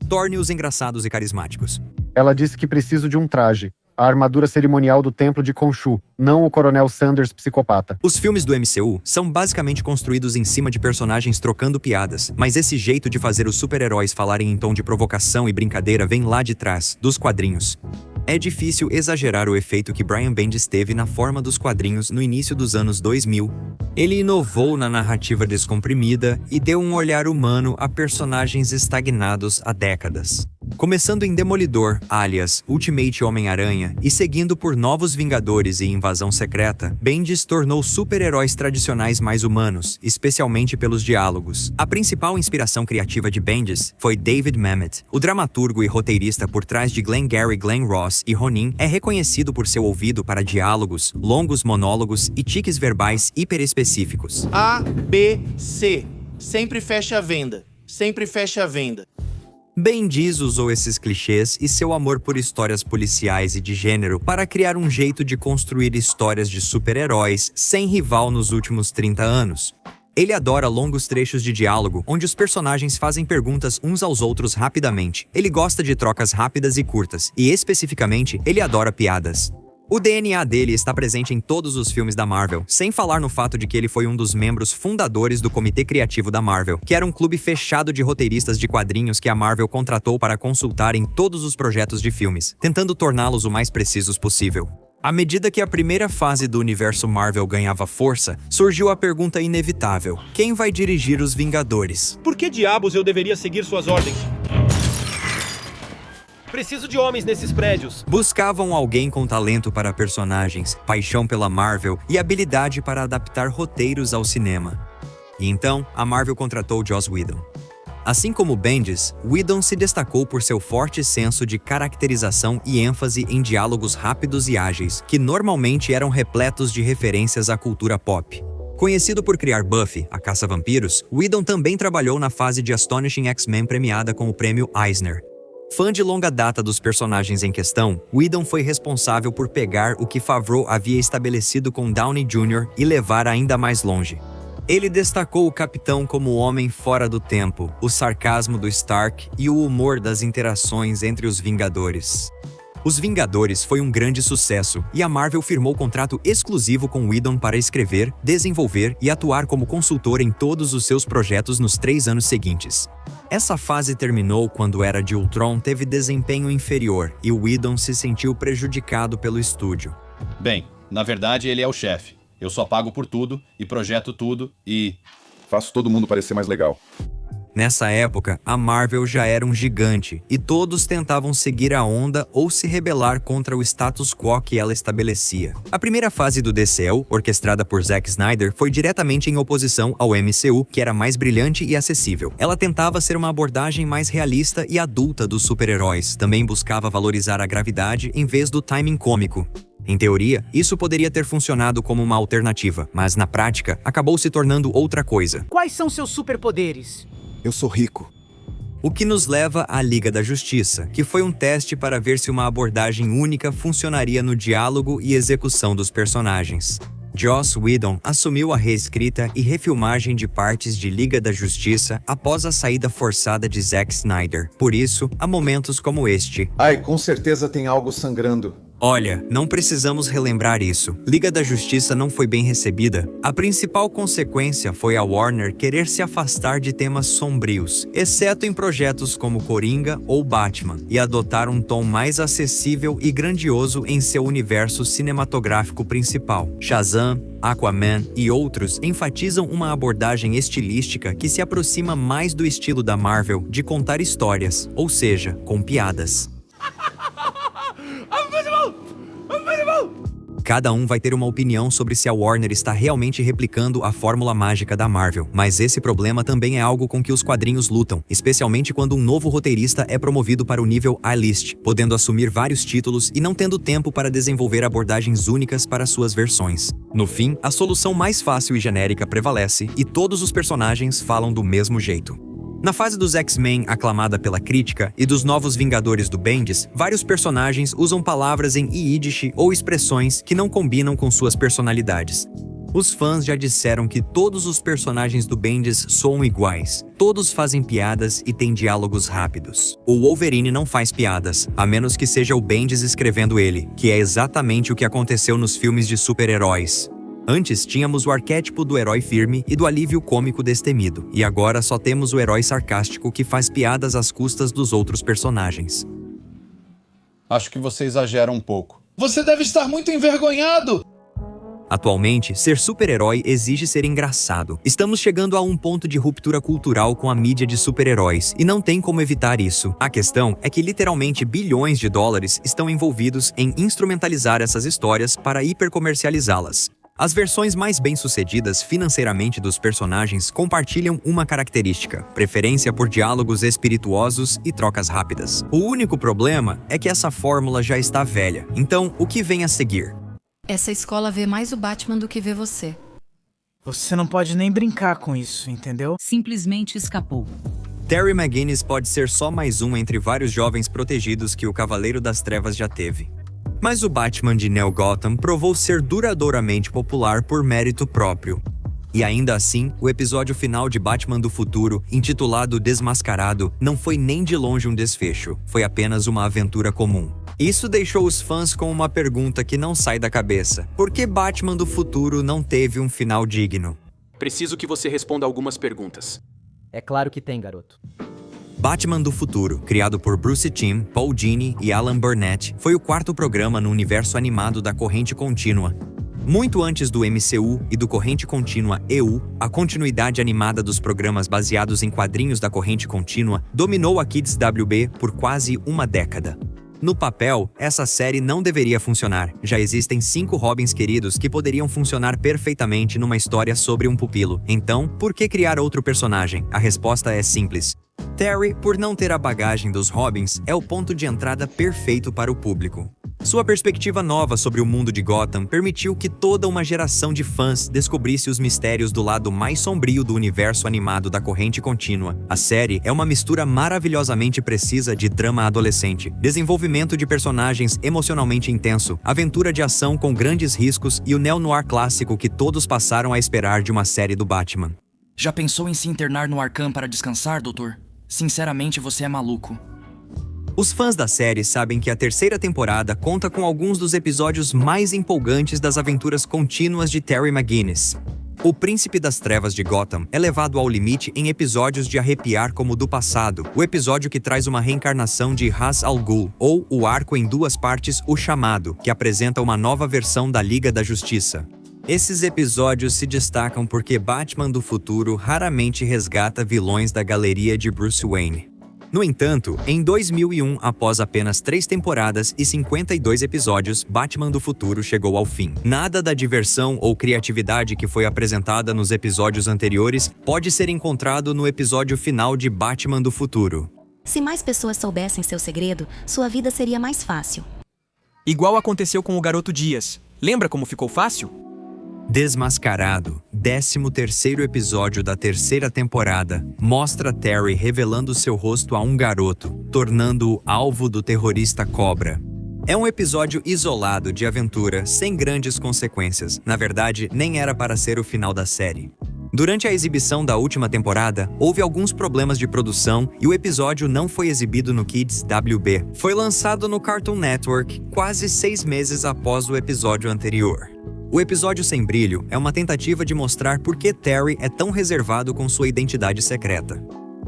Torne-os engraçados e carismáticos. Ela disse que preciso de um traje. A armadura cerimonial do templo de Khonshu, não o Coronel Sanders psicopata. Os filmes do MCU são basicamente construídos em cima de personagens trocando piadas, mas esse jeito de fazer os super-heróis falarem em tom de provocação e brincadeira vem lá de trás, dos quadrinhos. É difícil exagerar o efeito que Brian Bendis teve na forma dos quadrinhos no início dos anos 2000. Ele inovou na narrativa descomprimida e deu um olhar humano a personagens estagnados há décadas. Começando em Demolidor, alias Ultimate Homem-Aranha, e seguindo por Novos Vingadores e Invasão Secreta, Bendis tornou super-heróis tradicionais mais humanos, especialmente pelos diálogos. A principal inspiração criativa de Bendis foi David Mamet. O dramaturgo e roteirista por trás de Glengarry Glen Ross e Ronin é reconhecido por seu ouvido para diálogos, longos monólogos e tiques verbais hiperespecíficos. A, B, C. Sempre fecha a venda. Sempre fecha a venda. Bendis usou esses clichês e seu amor por histórias policiais e de gênero para criar um jeito de construir histórias de super-heróis sem rival nos últimos 30 anos. Ele adora longos trechos de diálogo onde os personagens fazem perguntas uns aos outros rapidamente. Ele gosta de trocas rápidas e curtas, e especificamente, ele adora piadas. O DNA dele está presente em todos os filmes da Marvel, sem falar no fato de que ele foi um dos membros fundadores do Comitê Criativo da Marvel, que era um clube fechado de roteiristas de quadrinhos que a Marvel contratou para consultar em todos os projetos de filmes, tentando torná-los o mais precisos possível. À medida que a primeira fase do universo Marvel ganhava força, surgiu a pergunta inevitável: quem vai dirigir os Vingadores? Por que diabos eu deveria seguir suas ordens? Preciso de homens nesses prédios. Buscavam alguém com talento para personagens, paixão pela Marvel e habilidade para adaptar roteiros ao cinema. E então, a Marvel contratou Joss Whedon. Assim como Bendis, Whedon se destacou por seu forte senso de caracterização e ênfase em diálogos rápidos e ágeis, que normalmente eram repletos de referências à cultura pop. Conhecido por criar Buffy, a Caça-Vampiros, Whedon também trabalhou na fase de Astonishing X-Men premiada com o prêmio Eisner. Fã de longa data dos personagens em questão, Whedon foi responsável por pegar o que Favreau havia estabelecido com Downey Jr. e levar ainda mais longe. Ele destacou o Capitão como o homem fora do tempo, o sarcasmo do Stark e o humor das interações entre os Vingadores. Os Vingadores foi um grande sucesso, e a Marvel firmou contrato exclusivo com Whedon para escrever, desenvolver e atuar como consultor em todos os seus projetos nos 3 anos seguintes. Essa fase terminou quando Era de Ultron teve desempenho inferior e Whedon se sentiu prejudicado pelo estúdio. Bem, na verdade ele é o chefe. Eu só pago por tudo e projeto tudo e... faço todo mundo parecer mais legal. Nessa época, a Marvel já era um gigante, e todos tentavam seguir a onda ou se rebelar contra o status quo que ela estabelecia. A primeira fase do DCU, orquestrada por Zack Snyder, foi diretamente em oposição ao MCU, que era mais brilhante e acessível. Ela tentava ser uma abordagem mais realista e adulta dos super-heróis, também buscava valorizar a gravidade em vez do timing cômico. Em teoria, isso poderia ter funcionado como uma alternativa, mas na prática, acabou se tornando outra coisa. Quais são seus superpoderes? Eu sou rico. O que nos leva à Liga da Justiça, que foi um teste para ver se uma abordagem única funcionaria no diálogo e execução dos personagens. Joss Whedon assumiu a reescrita e refilmagem de partes de Liga da Justiça após a saída forçada de Zack Snyder. Por isso, há momentos como este. Ai, com certeza tem algo sangrando. Olha, não precisamos relembrar isso. Liga da Justiça não foi bem recebida. A principal consequência foi a Warner querer se afastar de temas sombrios, exceto em projetos como Coringa ou Batman, e adotar um tom mais acessível e grandioso em seu universo cinematográfico principal. Shazam, Aquaman e outros enfatizam uma abordagem estilística que se aproxima mais do estilo da Marvel de contar histórias, ou seja, com piadas. Cada um vai ter uma opinião sobre se a Warner está realmente replicando a fórmula mágica da Marvel, mas esse problema também é algo com que os quadrinhos lutam, especialmente quando um novo roteirista é promovido para o nível A-list, podendo assumir vários títulos e não tendo tempo para desenvolver abordagens únicas para suas versões. No fim, a solução mais fácil e genérica prevalece, e todos os personagens falam do mesmo jeito. Na fase dos X-Men aclamada pela crítica e dos Novos Vingadores do Bendis, vários personagens usam palavras em Yiddish ou expressões que não combinam com suas personalidades. Os fãs já disseram que todos os personagens do Bendis soam iguais. Todos fazem piadas e têm diálogos rápidos. O Wolverine não faz piadas, a menos que seja o Bendis escrevendo ele, que é exatamente o que aconteceu nos filmes de super-heróis. Antes tínhamos o arquétipo do herói firme e do alívio cômico destemido, e agora só temos o herói sarcástico que faz piadas às custas dos outros personagens. Acho que você exagera um pouco. Você deve estar muito envergonhado! Atualmente, ser super-herói exige ser engraçado. Estamos chegando a um ponto de ruptura cultural com a mídia de super-heróis, e não tem como evitar isso. A questão é que literalmente bilhões de dólares estão envolvidos em instrumentalizar essas histórias para hipercomercializá-las. As versões mais bem-sucedidas financeiramente dos personagens compartilham uma característica: preferência por diálogos espirituosos e trocas rápidas. O único problema é que essa fórmula já está velha. Então, o que vem a seguir? Essa escola vê mais o Batman do que vê você. Você não pode nem brincar com isso, entendeu? Simplesmente escapou. Terry McGinnis pode ser só mais um entre vários jovens protegidos que o Cavaleiro das Trevas já teve. Mas o Batman de Neo Gotham provou ser duradouramente popular por mérito próprio. E ainda assim, o episódio final de Batman do Futuro, intitulado Desmascarado, não foi nem de longe um desfecho, foi apenas uma aventura comum. Isso deixou os fãs com uma pergunta que não sai da cabeça: por que Batman do Futuro não teve um final digno? Preciso que você responda algumas perguntas. É claro que tem, garoto. Batman do Futuro, criado por Bruce Timm, Paul Dini e Alan Burnett, foi o quarto programa no universo animado da Corrente Contínua. Muito antes do MCU e do Corrente Contínua EU, a continuidade animada dos programas baseados em quadrinhos da Corrente Contínua dominou a Kids WB por quase uma década. No papel, essa série não deveria funcionar. Já existem 5 Robins queridos que poderiam funcionar perfeitamente numa história sobre um pupilo. Então, por que criar outro personagem? A resposta é simples. Terry, por não ter a bagagem dos Robins, é o ponto de entrada perfeito para o público. Sua perspectiva nova sobre o mundo de Gotham permitiu que toda uma geração de fãs descobrisse os mistérios do lado mais sombrio do universo animado da Corrente Contínua. A série é uma mistura maravilhosamente precisa de drama adolescente, desenvolvimento de personagens emocionalmente intenso, aventura de ação com grandes riscos e o neo-noir clássico que todos passaram a esperar de uma série do Batman. Já pensou em se internar no Arkham para descansar, doutor? Sinceramente, você é maluco. Os fãs da série sabem que a terceira temporada conta com alguns dos episódios mais empolgantes das aventuras contínuas de Terry McGinnis. O Príncipe das Trevas de Gotham é levado ao limite em episódios de arrepiar como o do passado, o episódio que traz uma reencarnação de Ra's al Ghul, ou o arco em 2 partes O Chamado, que apresenta uma nova versão da Liga da Justiça. Esses episódios se destacam porque Batman do Futuro raramente resgata vilões da galeria de Bruce Wayne. No entanto, em 2001, após apenas 3 temporadas e 52 episódios, Batman do Futuro chegou ao fim. Nada da diversão ou criatividade que foi apresentada nos episódios anteriores pode ser encontrado no episódio final de Batman do Futuro. Se mais pessoas soubessem seu segredo, sua vida seria mais fácil. Igual aconteceu com o garoto Dias. Lembra como ficou fácil? Desmascarado, 13º episódio da 3ª temporada, mostra Terry revelando seu rosto a um garoto, tornando-o alvo do terrorista Cobra. É um episódio isolado de aventura, sem grandes consequências. Na verdade, nem era para ser o final da série. Durante a exibição da última temporada, houve alguns problemas de produção e o episódio não foi exibido no Kids WB. Foi lançado no Cartoon Network quase 6 meses após o episódio anterior. O episódio Sem Brilho é uma tentativa de mostrar por que Terry é tão reservado com sua identidade secreta.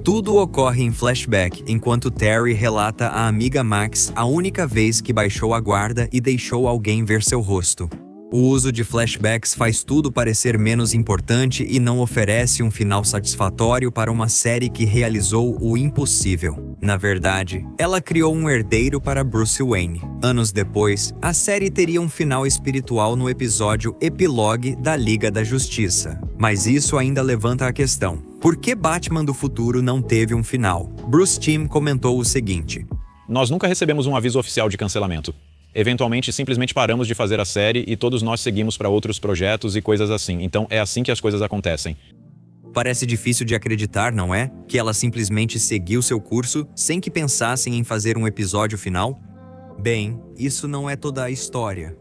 Tudo ocorre em flashback, enquanto Terry relata à amiga Max a única vez que baixou a guarda e deixou alguém ver seu rosto. O uso de flashbacks faz tudo parecer menos importante e não oferece um final satisfatório para uma série que realizou o impossível. Na verdade, ela criou um herdeiro para Bruce Wayne. Anos depois, a série teria um final espiritual no episódio Epilogue da Liga da Justiça. Mas isso ainda levanta a questão: por que Batman do Futuro não teve um final? Bruce Timm comentou o seguinte: Nós nunca recebemos um aviso oficial de cancelamento. Eventualmente, simplesmente paramos de fazer a série e todos nós seguimos para outros projetos e coisas assim. Então, é assim que as coisas acontecem. Parece difícil de acreditar, não é? Que ela simplesmente seguiu seu curso sem que pensassem em fazer um episódio final? Bem, isso não é toda a história.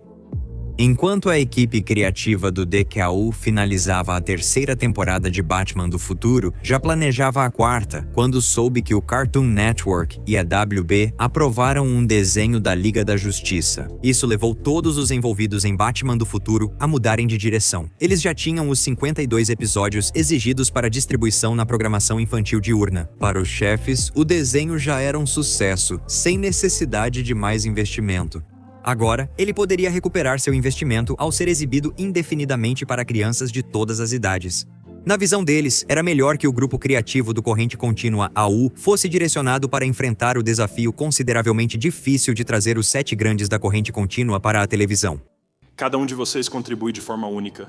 Enquanto a equipe criativa do DKU finalizava a 3ª temporada de Batman do Futuro, já planejava a 4ª, quando soube que o Cartoon Network e a WB aprovaram um desenho da Liga da Justiça. Isso levou todos os envolvidos em Batman do Futuro a mudarem de direção. Eles já tinham os 52 episódios exigidos para distribuição na programação infantil diurna. Para os chefes, o desenho já era um sucesso, sem necessidade de mais investimento. Agora, ele poderia recuperar seu investimento ao ser exibido indefinidamente para crianças de todas as idades. Na visão deles, era melhor que o grupo criativo do Corrente Contínua AU fosse direcionado para enfrentar o desafio consideravelmente difícil de trazer os 7 grandes da Corrente Contínua para a televisão. Cada um de vocês contribui de forma única.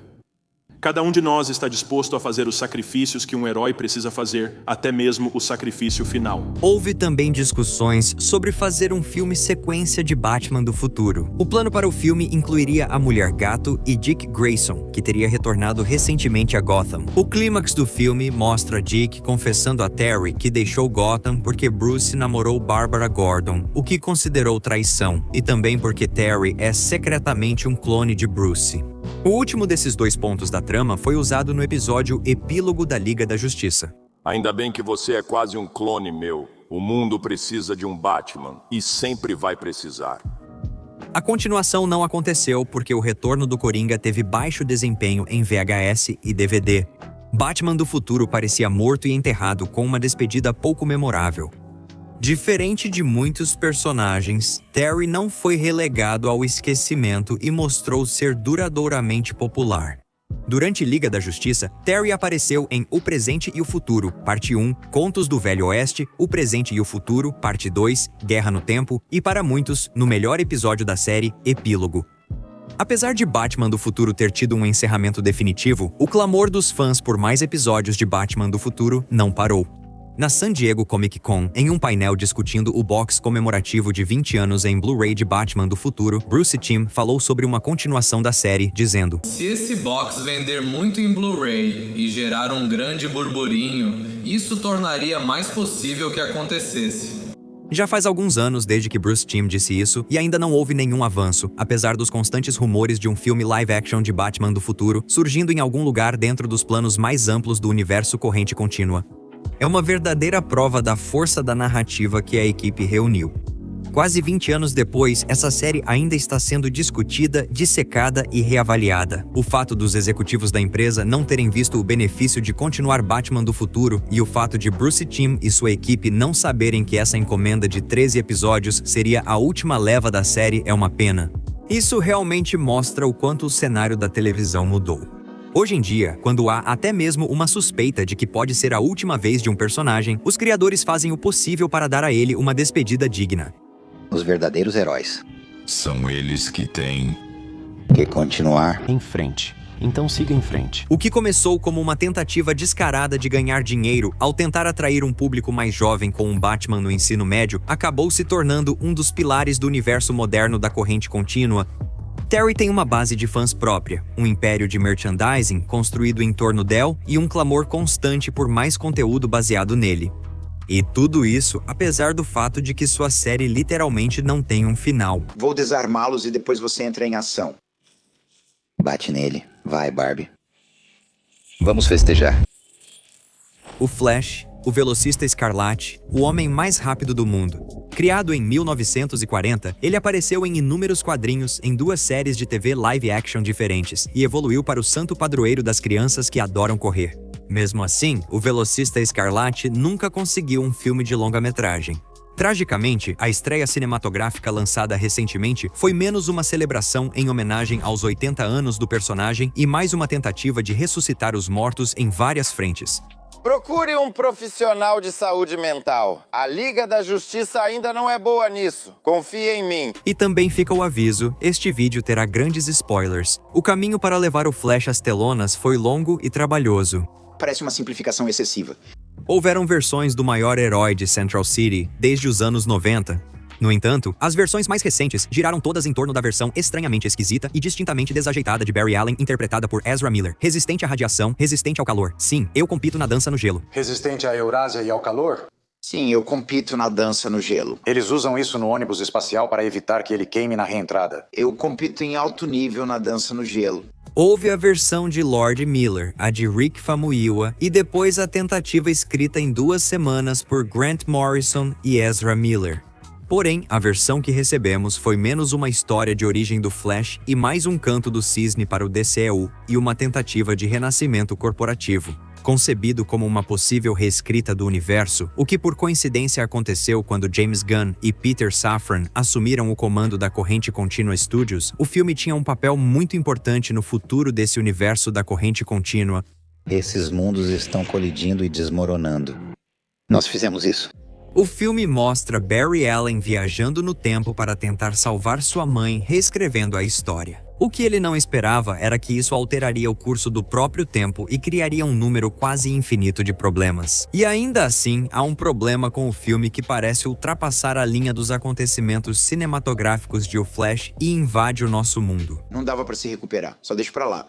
Cada um de nós está disposto a fazer os sacrifícios que um herói precisa fazer, até mesmo o sacrifício final. Houve também discussões sobre fazer um filme sequência de Batman do Futuro. O plano para o filme incluiria a Mulher-Gato e Dick Grayson, que teria retornado recentemente a Gotham. O clímax do filme mostra Dick confessando a Terry que deixou Gotham porque Bruce namorou Barbara Gordon, o que considerou traição, e também porque Terry é secretamente um clone de Bruce. O último desses 2 pontos da trama foi usado no episódio Epílogo da Liga da Justiça. Ainda bem que você é quase um clone meu. O mundo precisa de um Batman e sempre vai precisar. A continuação não aconteceu porque o retorno do Coringa teve baixo desempenho em VHS e DVD. Batman do Futuro parecia morto e enterrado com uma despedida pouco memorável. Diferente de muitos personagens, Terry não foi relegado ao esquecimento e mostrou ser duradouramente popular. Durante Liga da Justiça, Terry apareceu em O Presente e o Futuro, Parte 1, Contos do Velho Oeste, O Presente e o Futuro, Parte 2, Guerra no Tempo e, para muitos, no melhor episódio da série, Epílogo. Apesar de Batman do Futuro ter tido um encerramento definitivo, o clamor dos fãs por mais episódios de Batman do Futuro não parou. Na San Diego Comic Con, em um painel discutindo o box comemorativo de 20 anos em Blu-ray de Batman do Futuro, Bruce Timm falou sobre uma continuação da série, dizendo: "Se esse box vender muito em Blu-ray e gerar um grande burburinho, isso tornaria mais possível que acontecesse." Já faz alguns anos desde que Bruce Timm disse isso e ainda não houve nenhum avanço, apesar dos constantes rumores de um filme live-action de Batman do Futuro surgindo em algum lugar dentro dos planos mais amplos do universo Corrente Contínua. É uma verdadeira prova da força da narrativa que a equipe reuniu. Quase 20 anos depois, essa série ainda está sendo discutida, dissecada e reavaliada. O fato dos executivos da empresa não terem visto o benefício de continuar Batman do Futuro e o fato de Bruce Timm e sua equipe não saberem que essa encomenda de 13 episódios seria a última leva da série é uma pena. Isso realmente mostra o quanto o cenário da televisão mudou. Hoje em dia, quando há até mesmo uma suspeita de que pode ser a última vez de um personagem, os criadores fazem o possível para dar a ele uma despedida digna. Os verdadeiros heróis são eles que têm que continuar em frente. Então siga em frente. O que começou como uma tentativa descarada de ganhar dinheiro ao tentar atrair um público mais jovem com um Batman no ensino médio, acabou se tornando um dos pilares do universo moderno da Corrente Contínua. Terry tem uma base de fãs própria, um império de merchandising construído em torno dela e um clamor constante por mais conteúdo baseado nele. E tudo isso apesar do fato de que sua série literalmente não tem um final. Vou desarmá-los e depois você entra em ação. Bate nele. Vai, Barbie. Vamos festejar. O Flash, o velocista escarlate, o homem mais rápido do mundo. Criado em 1940, ele apareceu em inúmeros quadrinhos em 2 séries de TV live-action diferentes e evoluiu para o santo padroeiro das crianças que adoram correr. Mesmo assim, o velocista escarlate nunca conseguiu um filme de longa-metragem. Tragicamente, a estreia cinematográfica lançada recentemente foi menos uma celebração em homenagem aos 80 anos do personagem e mais uma tentativa de ressuscitar os mortos em várias frentes. Procure um profissional de saúde mental. A Liga da Justiça ainda não é boa nisso. Confie em mim. E também fica o aviso, este vídeo terá grandes spoilers. O caminho para levar o Flash às telonas foi longo e trabalhoso. Parece uma simplificação excessiva. Houveram versões do maior herói de Central City desde os anos 90. No entanto, as versões mais recentes giraram todas em torno da versão estranhamente esquisita e distintamente desajeitada de Barry Allen, interpretada por Ezra Miller. Resistente à radiação, resistente ao calor. Sim, eu compito na dança no gelo. Resistente à Eurásia e ao calor? Sim, eu compito na dança no gelo. Eles usam isso no ônibus espacial para evitar que ele queime na reentrada. Eu compito em alto nível na dança no gelo. Houve a versão de Lord Miller, a de Rick Famuyiwa, e depois a tentativa escrita em 2 semanas por Grant Morrison e Ezra Miller. Porém, a versão que recebemos foi menos uma história de origem do Flash e mais um canto do cisne para o DCEU e uma tentativa de renascimento corporativo. Concebido como uma possível reescrita do universo, o que por coincidência aconteceu quando James Gunn e Peter Safran assumiram o comando da Corrente Contínua Studios, o filme tinha um papel muito importante no futuro desse universo da Corrente Contínua. Esses mundos estão colidindo e desmoronando. Nós fizemos isso. O filme mostra Barry Allen viajando no tempo para tentar salvar sua mãe, reescrevendo a história. O que ele não esperava era que isso alteraria o curso do próprio tempo e criaria um número quase infinito de problemas. E ainda assim, há um problema com o filme que parece ultrapassar a linha dos acontecimentos cinematográficos de O Flash e invade o nosso mundo. Não dava pra se recuperar, só deixa pra lá.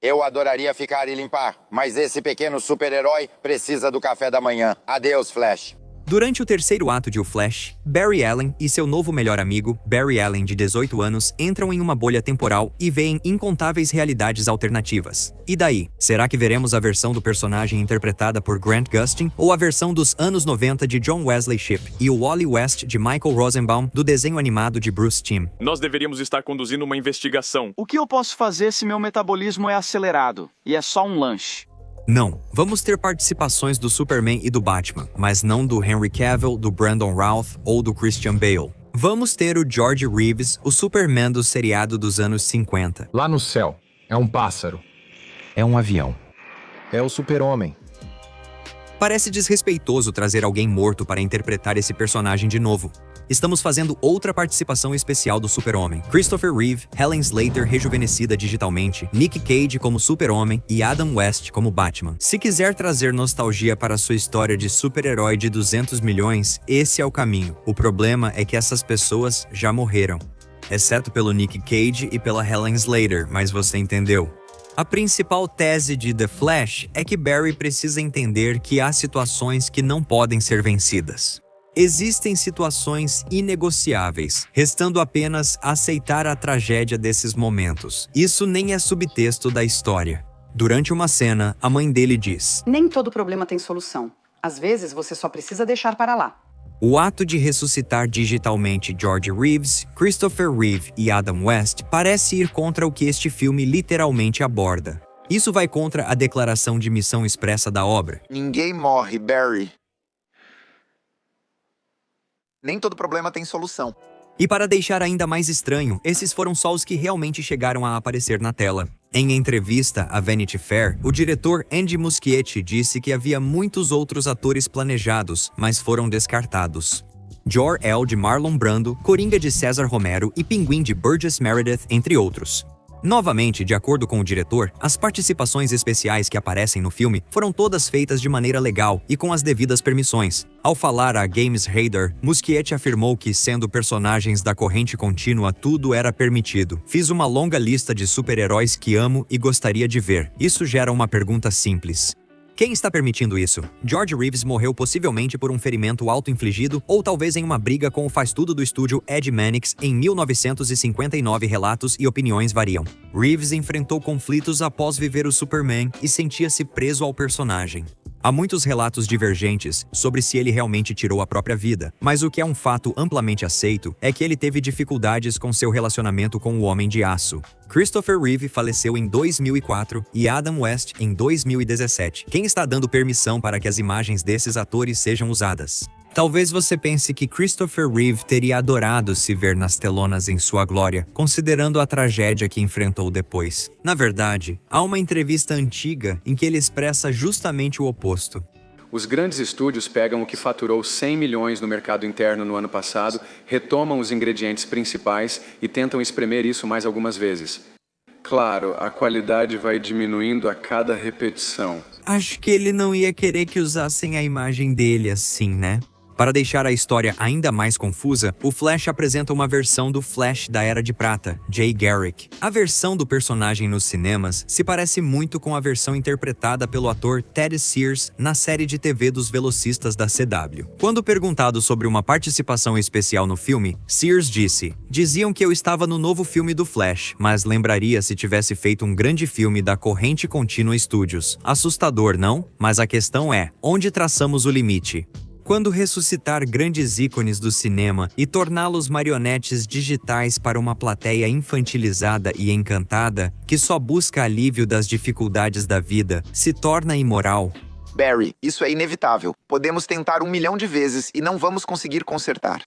Eu adoraria ficar e limpar, mas esse pequeno super-herói precisa do café da manhã. Adeus, Flash. Durante o terceiro ato de O Flash, Barry Allen e seu novo melhor amigo, Barry Allen de 18 anos, entram em uma bolha temporal e veem incontáveis realidades alternativas. E daí? Será que veremos a versão do personagem interpretada por Grant Gustin ou a versão dos anos 90 de John Wesley Shipp e o Wally West de Michael Rosenbaum do desenho animado de Bruce Timm? Nós deveríamos estar conduzindo uma investigação. O que eu posso fazer se meu metabolismo é acelerado e é só um lanche? Não, vamos ter participações do Superman e do Batman, mas não do Henry Cavill, do Brandon Routh ou do Christian Bale. Vamos ter o George Reeves, o Superman do seriado dos anos 50. Lá no céu, é um pássaro. É um avião. É o Super-Homem. Parece desrespeitoso trazer alguém morto para interpretar esse personagem de novo. Estamos fazendo outra participação especial do Super-Homem. Christopher Reeve, Helen Slater rejuvenescida digitalmente, Nick Cage como Super-Homem e Adam West como Batman. Se quiser trazer nostalgia para sua história de super-herói de 200 milhões, esse é o caminho. O problema é que essas pessoas já morreram. Exceto pelo Nick Cage e pela Helen Slater, mas você entendeu. A principal tese de The Flash é que Barry precisa entender que há situações que não podem ser vencidas. Existem situações inegociáveis, restando apenas aceitar a tragédia desses momentos. Isso nem é subtexto da história. Durante uma cena, a mãe dele diz: nem todo problema tem solução. Às vezes, você só precisa deixar para lá. O ato de ressuscitar digitalmente George Reeves, Christopher Reeve e Adam West parece ir contra o que este filme literalmente aborda. Isso vai contra a declaração de missão expressa da obra. Ninguém morre, Barry. Nem todo problema tem solução. E para deixar ainda mais estranho, esses foram só os que realmente chegaram a aparecer na tela. Em entrevista à Vanity Fair, o diretor Andy Muschietti disse que havia muitos outros atores planejados, mas foram descartados. Jor-El de Marlon Brando, Coringa de César Romero e Pinguim de Burgess Meredith, entre outros. Novamente, de acordo com o diretor, as participações especiais que aparecem no filme foram todas feitas de maneira legal e com as devidas permissões. Ao falar a James Hader, Muschietti afirmou que, sendo personagens da corrente contínua, tudo era permitido. Fiz uma longa lista de super-heróis que amo e gostaria de ver. Isso gera uma pergunta simples. Quem está permitindo isso? George Reeves morreu possivelmente por um ferimento auto-infligido ou talvez em uma briga com o faz-tudo do estúdio Ed Mannix em 1959. Relatos e opiniões variam. Reeves enfrentou conflitos após viver o Superman e sentia-se preso ao personagem. Há muitos relatos divergentes sobre se ele realmente tirou a própria vida, mas o que é um fato amplamente aceito é que ele teve dificuldades com seu relacionamento com o Homem de Aço. Christopher Reeve faleceu em 2004 e Adam West em 2017. Quem está dando permissão para que as imagens desses atores sejam usadas? Talvez você pense que Christopher Reeve teria adorado se ver nas telonas em sua glória, considerando a tragédia que enfrentou depois. Na verdade, há uma entrevista antiga em que ele expressa justamente o oposto. Os grandes estúdios pegam o que faturou 100 milhões no mercado interno no ano passado, retomam os ingredientes principais e tentam espremer isso mais algumas vezes. Claro, a qualidade vai diminuindo a cada repetição. Acho que ele não ia querer que usassem a imagem dele assim, né? Para deixar a história ainda mais confusa, o Flash apresenta uma versão do Flash da Era de Prata, Jay Garrick. A versão do personagem nos cinemas se parece muito com a versão interpretada pelo ator Ted Sears na série de TV dos velocistas da CW. Quando perguntado sobre uma participação especial no filme, Sears disse: "Diziam que eu estava no novo filme do Flash, mas lembraria se tivesse feito um grande filme da Corrente Contínua Studios. Assustador, não? Mas a questão é, onde traçamos o limite?" Quando ressuscitar grandes ícones do cinema e torná-los marionetes digitais para uma plateia infantilizada e encantada, que só busca alívio das dificuldades da vida, se torna imoral? Barry, isso é inevitável. Podemos tentar 1 milhão de vezes e não vamos conseguir consertar.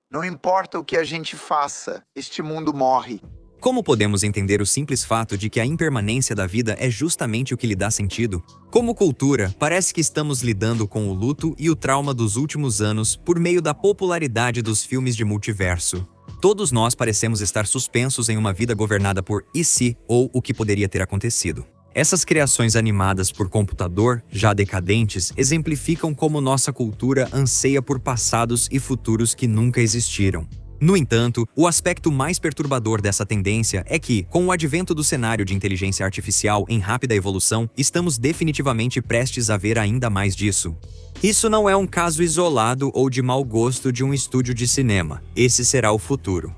Não importa o que a gente faça, este mundo morre. Como podemos entender o simples fato de que a impermanência da vida é justamente o que lhe dá sentido? Como cultura, parece que estamos lidando com o luto e o trauma dos últimos anos por meio da popularidade dos filmes de multiverso. Todos nós parecemos estar suspensos em uma vida governada por "e se" ou o que poderia ter acontecido. Essas criações animadas por computador, já decadentes, exemplificam como nossa cultura anseia por passados e futuros que nunca existiram. No entanto, o aspecto mais perturbador dessa tendência é que, com o advento do cenário de inteligência artificial em rápida evolução, estamos definitivamente prestes a ver ainda mais disso. Isso não é um caso isolado ou de mau gosto de um estúdio de cinema. Esse será o futuro.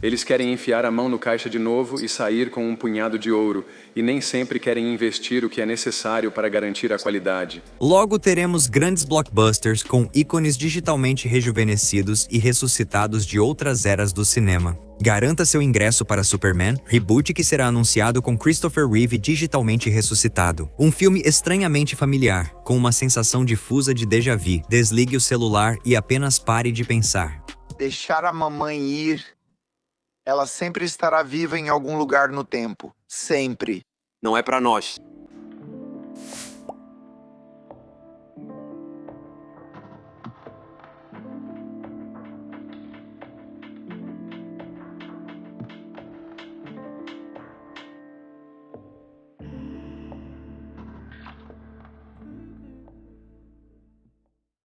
Eles querem enfiar a mão no caixa de novo e sair com um punhado de ouro, e nem sempre querem investir o que é necessário para garantir a qualidade. Logo teremos grandes blockbusters com ícones digitalmente rejuvenescidos e ressuscitados de outras eras do cinema. Garanta seu ingresso para Superman, reboot que será anunciado com Christopher Reeve digitalmente ressuscitado. Um filme estranhamente familiar, com uma sensação difusa de déjà vu. Desligue o celular e apenas pare de pensar. Deixar a mamãe ir. Ela sempre estará viva em algum lugar no tempo. Sempre. Não é pra nós.